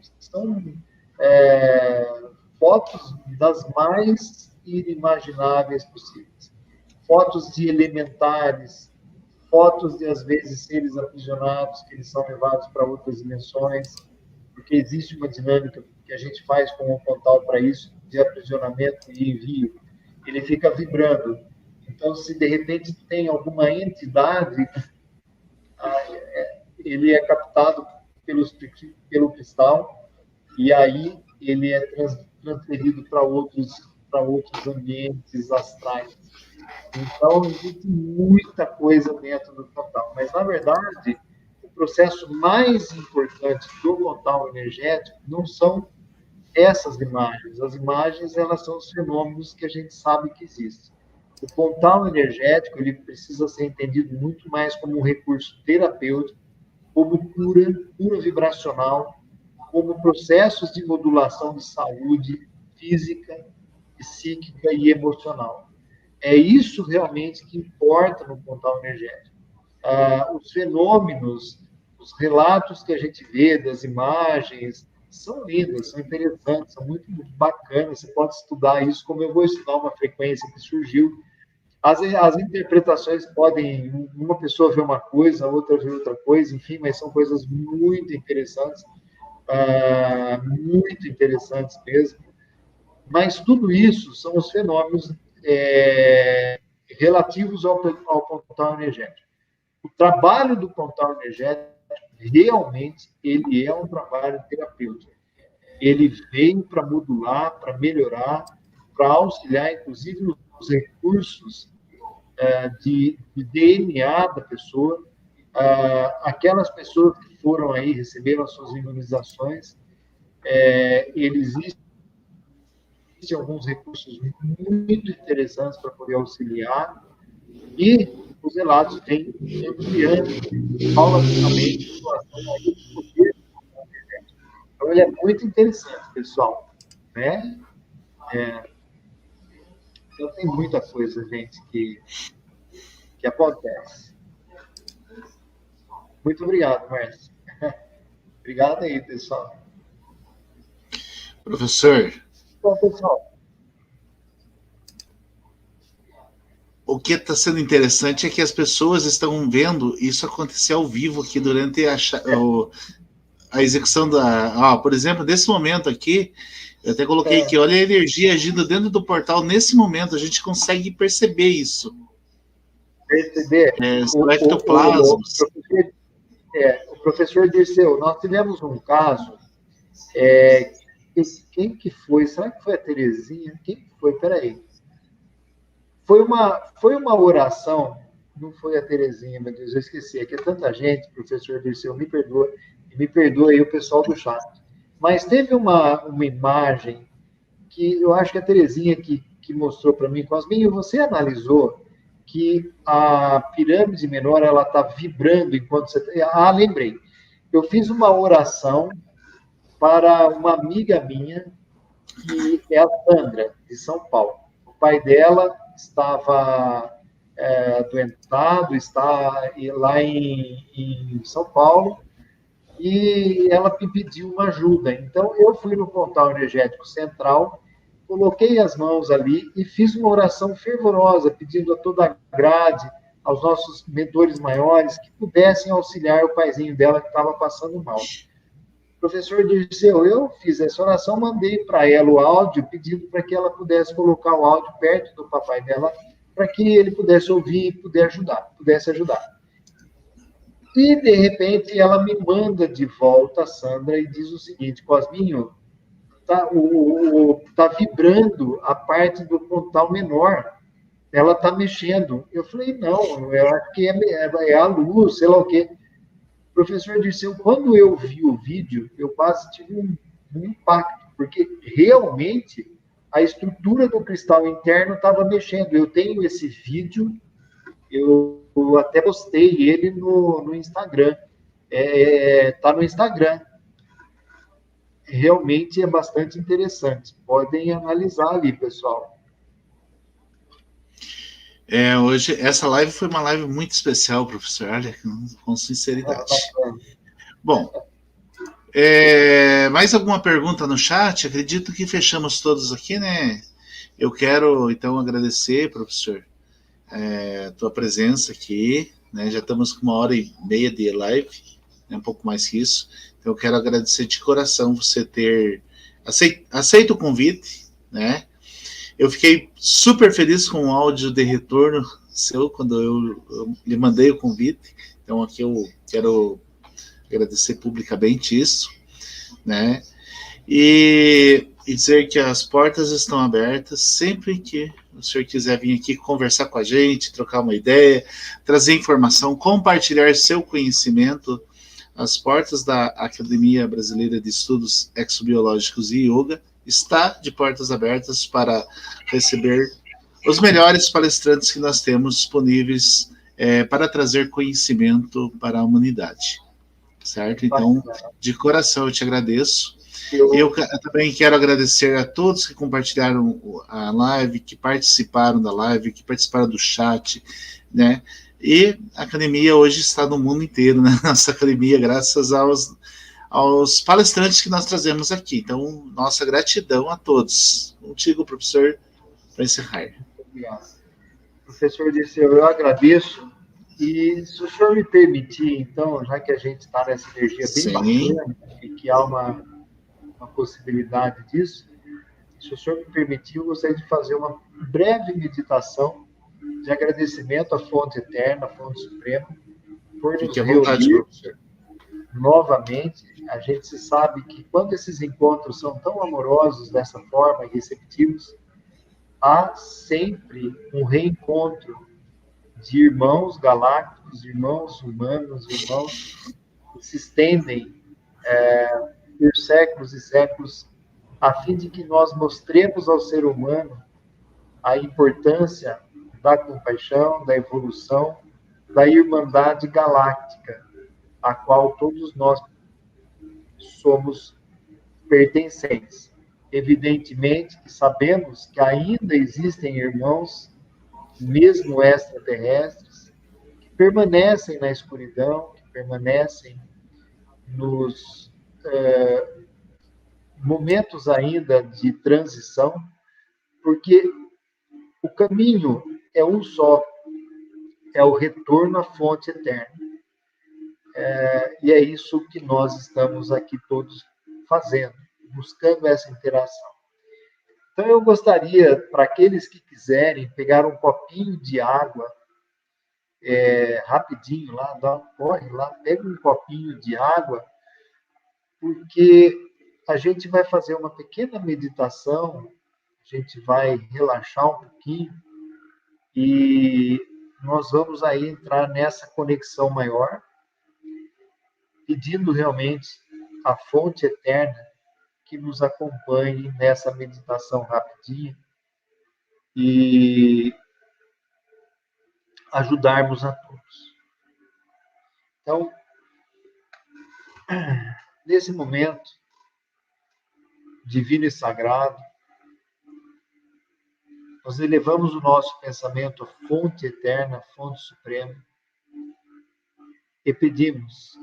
fotos das mais inimagináveis possíveis. Fotos de elementares, fotos de, às vezes, seres aprisionados, que eles são levados para outras dimensões, porque existe uma dinâmica que a gente faz com o Pontal para isso, de aprisionamento e envio, ele fica vibrando. Então, se de repente tem alguma entidade, ele é captado pelo cristal e aí ele é transferido para outros ambientes astrais. Então, existe muita coisa dentro do Pontal. Mas, na verdade, o processo mais importante do Pontal energético não são essas imagens. As imagens, elas são os fenômenos que a gente sabe que existem. O Pontal energético, ele precisa ser entendido muito mais como um recurso terapêutico, como cura vibracional, como processos de modulação de saúde física, psíquica e emocional. É isso realmente que importa no Pontal energético. Os fenômenos, os relatos que a gente vê das imagens, são lindas, são interessantes, são muito bacanas. Você pode estudar isso, como eu vou estudar uma frequência que surgiu. As interpretações podem, uma pessoa vê uma coisa, a outra vê outra coisa, enfim, mas são coisas muito interessantes mesmo. Mas tudo isso são os fenômenos relativos ao Pontal energético. O trabalho do Pontal energético, realmente, ele é um trabalho terapêutico. Ele veio para modular, para melhorar, para auxiliar, inclusive, os recursos de DNA da pessoa, aquelas pessoas que foram aí, receberam as suas imunizações, existem alguns recursos muito interessantes para poder auxiliar, e os relatos vêm ampliando paulatinamente em relação a esse poder. Então, ele é muito interessante, pessoal. Né? Então, tem muita coisa, gente, que acontece. Muito obrigado, Márcio. Obrigado aí, pessoal. Professor. Bom, pessoal. O que está sendo interessante é que as pessoas estão vendo isso acontecer ao vivo aqui durante a execução da... por exemplo, nesse momento aqui, eu até coloquei aqui, olha a energia agindo dentro do portal. Nesse momento, a gente consegue perceber isso. Perceber? O ectoplasma. O professor Dirceu, nós tivemos um caso, quem que foi? Será que foi a Terezinha? Quem que foi? Peraí. Foi uma oração, não foi a Terezinha, meu Deus, eu esqueci, é que é tanta gente, professor Dirceu, me perdoa aí o pessoal do chat. Mas teve uma imagem que eu acho que a Terezinha que mostrou para mim, Cosminho, você analisou que a pirâmide menor, ela está vibrando enquanto você... lembrei. Eu fiz uma oração para uma amiga minha, que é a Sandra, de São Paulo. O pai dela estava adoentado, está lá em São Paulo, e ela me pediu uma ajuda. Então, eu fui no Pontal Energético Central, coloquei as mãos ali e fiz uma oração fervorosa, pedindo a toda a grade, aos nossos mentores maiores, que pudessem auxiliar o paizinho dela que estava passando mal. Professor Dirceu, eu fiz essa oração, mandei para ela o áudio, pedindo para que ela pudesse colocar o áudio perto do papai dela, para que ele pudesse ouvir e pudesse ajudar. E, de repente, ela me manda de volta a Sandra e diz o seguinte: Cosminho, tá vibrando a parte do Pontal menor, ela está mexendo. Eu falei, não, eu acho que é a luz, sei lá o quê. Professor Dirceu, quando eu vi o vídeo, eu quase tive um impacto, porque realmente a estrutura do cristal interno estava mexendo. Eu tenho esse vídeo, eu até postei ele no Instagram. Está no Instagram. Realmente é bastante interessante. Podem analisar ali, pessoal. Hoje, essa live foi uma live muito especial, professor, olha, com sinceridade. Bom, mais alguma pergunta no chat? Acredito que fechamos todos aqui, né? Eu quero, então, agradecer, professor, a tua presença aqui, né? Já estamos com 1h30 de live, né? Um pouco mais que isso. Então, eu quero agradecer de coração você ter aceito o convite, né? Eu fiquei super feliz com o áudio de retorno seu quando eu lhe mandei o convite. Então aqui eu quero agradecer publicamente isso, né? E dizer que as portas estão abertas sempre que o senhor quiser vir aqui conversar com a gente, trocar uma ideia, trazer informação, compartilhar seu conhecimento. As portas da Academia Brasileira de Estudos Exobiológicos e Yoga está de portas abertas para receber os melhores palestrantes que nós temos disponíveis para trazer conhecimento para a humanidade. Certo? Então, de coração eu te agradeço. Eu também quero agradecer a todos que compartilharam a live, que participaram da live, que participaram do chat, né? E a academia hoje está no mundo inteiro, né? Nossa academia, graças aos palestrantes que nós trazemos aqui. Então, nossa gratidão a todos. Contigo, professor, para encerrar. Obrigado. Professor Dirceu, eu agradeço. E se o senhor me permitir, então, já que a gente está nessa energia bem bacana e que há uma possibilidade disso, se o senhor me permitir, eu gostaria de fazer uma breve meditação de agradecimento à fonte eterna, à fonte suprema, por nos reunir novamente. A gente sabe que quando esses encontros são tão amorosos dessa forma e receptivos, há sempre um reencontro de irmãos galácticos, irmãos humanos, irmãos que se estendem por séculos e séculos, a fim de que nós mostremos ao ser humano a importância da compaixão, da evolução, da irmandade galáctica, a qual todos nós somos pertencentes. Evidentemente que sabemos que ainda existem irmãos, mesmo extraterrestres, que permanecem na escuridão, que permanecem nos momentos ainda de transição, porque o caminho é um só, é o retorno à fonte eterna. E é isso que nós estamos aqui todos fazendo, buscando essa interação. Então, eu gostaria, para aqueles que quiserem, pegar um copinho de água, rapidinho lá, corre lá, pega um copinho de água, porque a gente vai fazer uma pequena meditação, a gente vai relaxar um pouquinho, e nós vamos aí entrar nessa conexão maior, pedindo realmente a fonte eterna que nos acompanhe nessa meditação rapidinha e ajudarmos a todos. Então, nesse momento divino e sagrado, nós elevamos o nosso pensamento à fonte eterna, à fonte suprema, e pedimos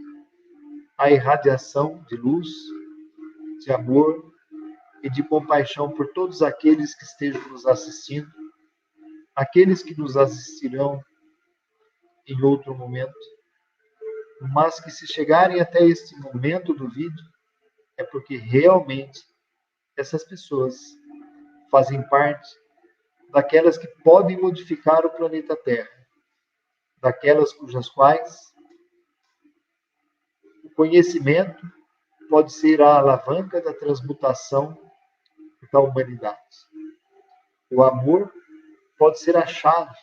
a irradiação de luz, de amor e de compaixão por todos aqueles que estejam nos assistindo, aqueles que nos assistirão em outro momento, mas que se chegarem até este momento do vídeo, é porque realmente essas pessoas fazem parte daquelas que podem modificar o planeta Terra, daquelas cujas quais o conhecimento pode ser a alavanca da transmutação da humanidade. O amor pode ser a chave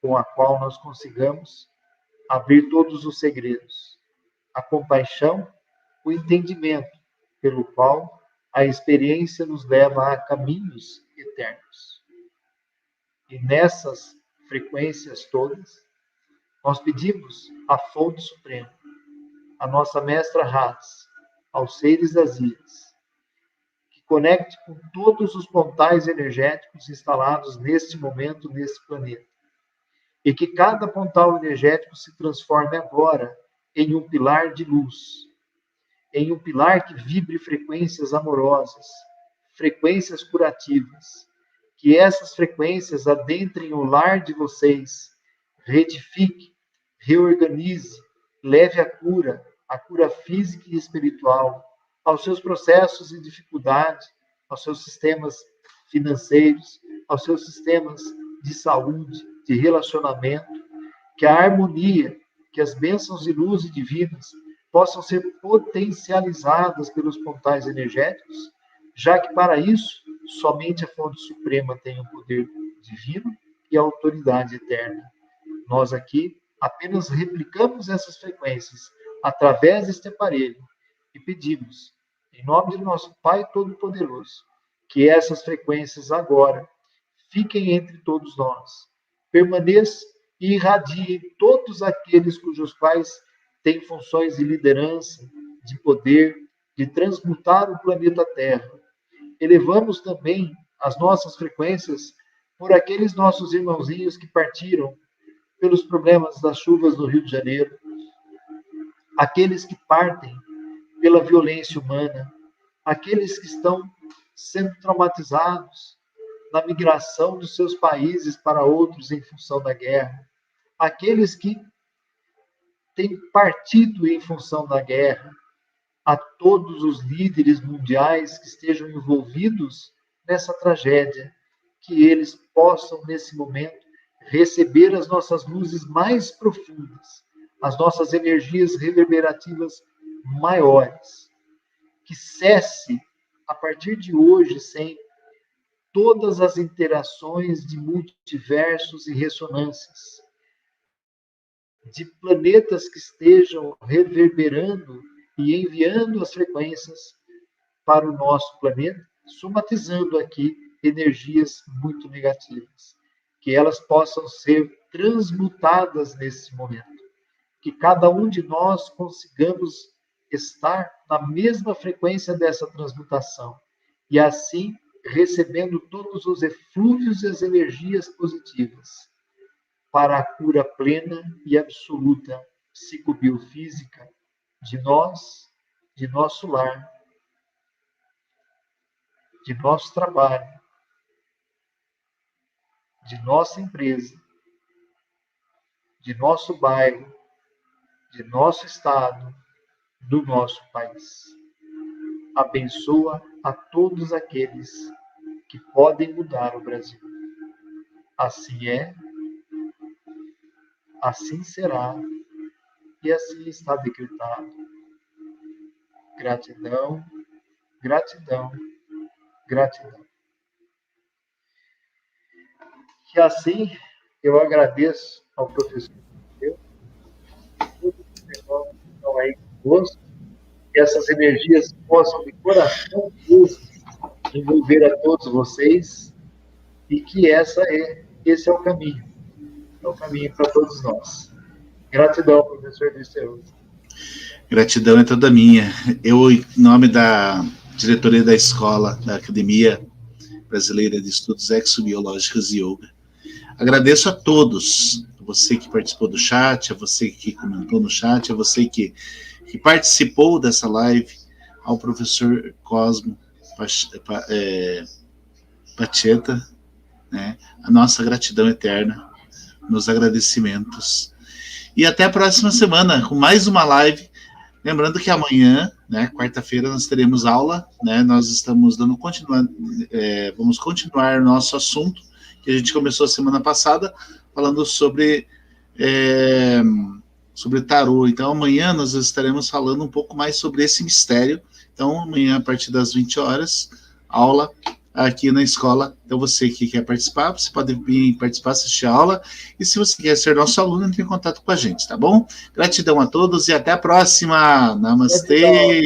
com a qual nós consigamos abrir todos os segredos. A compaixão, o entendimento, pelo qual a experiência nos leva a caminhos eternos. E nessas frequências todas, nós pedimos à Fonte Suprema, a nossa Mestra Hatz, aos seres das ilhas, que conecte com todos os pontais energéticos instalados neste momento, neste planeta, e que cada pontal energético se transforme agora em um pilar de luz, em um pilar que vibre frequências amorosas, frequências curativas, que essas frequências adentrem o lar de vocês, retifique, reorganize, leve a cura física e espiritual, aos seus processos e dificuldade, aos seus sistemas financeiros, aos seus sistemas de saúde, de relacionamento, que a harmonia, que as bênçãos de luz divinas possam ser potencializadas pelos pontais energéticos, já que para isso somente a fonte suprema tem o poder divino e a autoridade eterna. Nós aqui apenas replicamos essas frequências através deste aparelho e pedimos, em nome de nosso Pai Todo-Poderoso, que essas frequências agora fiquem entre todos nós, permaneçam e irradiem todos aqueles cujos pais têm funções de liderança, de poder, de transmutar o planeta Terra. Elevamos também as nossas frequências por aqueles nossos irmãozinhos que partiram pelos problemas das chuvas no Rio de Janeiro, aqueles que partem pela violência humana, aqueles que estão sendo traumatizados na migração dos seus países para outros em função da guerra, aqueles que têm partido em função da guerra, a todos os líderes mundiais que estejam envolvidos nessa tragédia, que eles possam, nesse momento, receber as nossas luzes mais profundas, as nossas energias reverberativas maiores. Que cesse, a partir de hoje, sempre, todas as interações de multiversos e ressonâncias, de planetas que estejam reverberando e enviando as frequências para o nosso planeta, somatizando aqui energias muito negativas. Que elas possam ser transmutadas nesse momento. Que cada um de nós consigamos estar na mesma frequência dessa transmutação. E assim, recebendo todos os eflúvios e as energias positivas para a cura plena e absoluta psicobiofísica de nós, de nosso lar, de nosso trabalho, de nossa empresa, de nosso bairro, de nosso estado, do nosso país. Abençoa a todos aqueles que podem mudar o Brasil. Assim é, assim será e assim está decretado. Gratidão, gratidão, gratidão. Que assim eu agradeço ao professor todos os irmãos que estão aí conosco, que essas energias possam de coração envolver a todos vocês e que esse é o caminho para todos nós. Gratidão, professor Dirceu. Gratidão é toda minha. Eu, em nome da diretoria da escola, da Academia Brasileira de Estudos Exobiológicos e Yoga, agradeço a todos, a você que participou do chat, a você que comentou no chat, a você que participou dessa live, ao professor Cosmo Pacheta, né? A nossa gratidão eterna, nos agradecimentos. E até a próxima semana, com mais uma live. Lembrando que amanhã, né, quarta-feira, nós teremos aula, né? Nós estamos vamos continuar nosso assunto, que a gente começou a semana passada, falando sobre tarô. Então, amanhã nós estaremos falando um pouco mais sobre esse mistério. Então, amanhã, a partir das 20 horas, aula aqui na escola. Então, você que quer participar, você pode vir participar, assistir a aula. E se você quer ser nosso aluno, entre em contato com a gente, tá bom? Gratidão a todos e até a próxima. Namastê!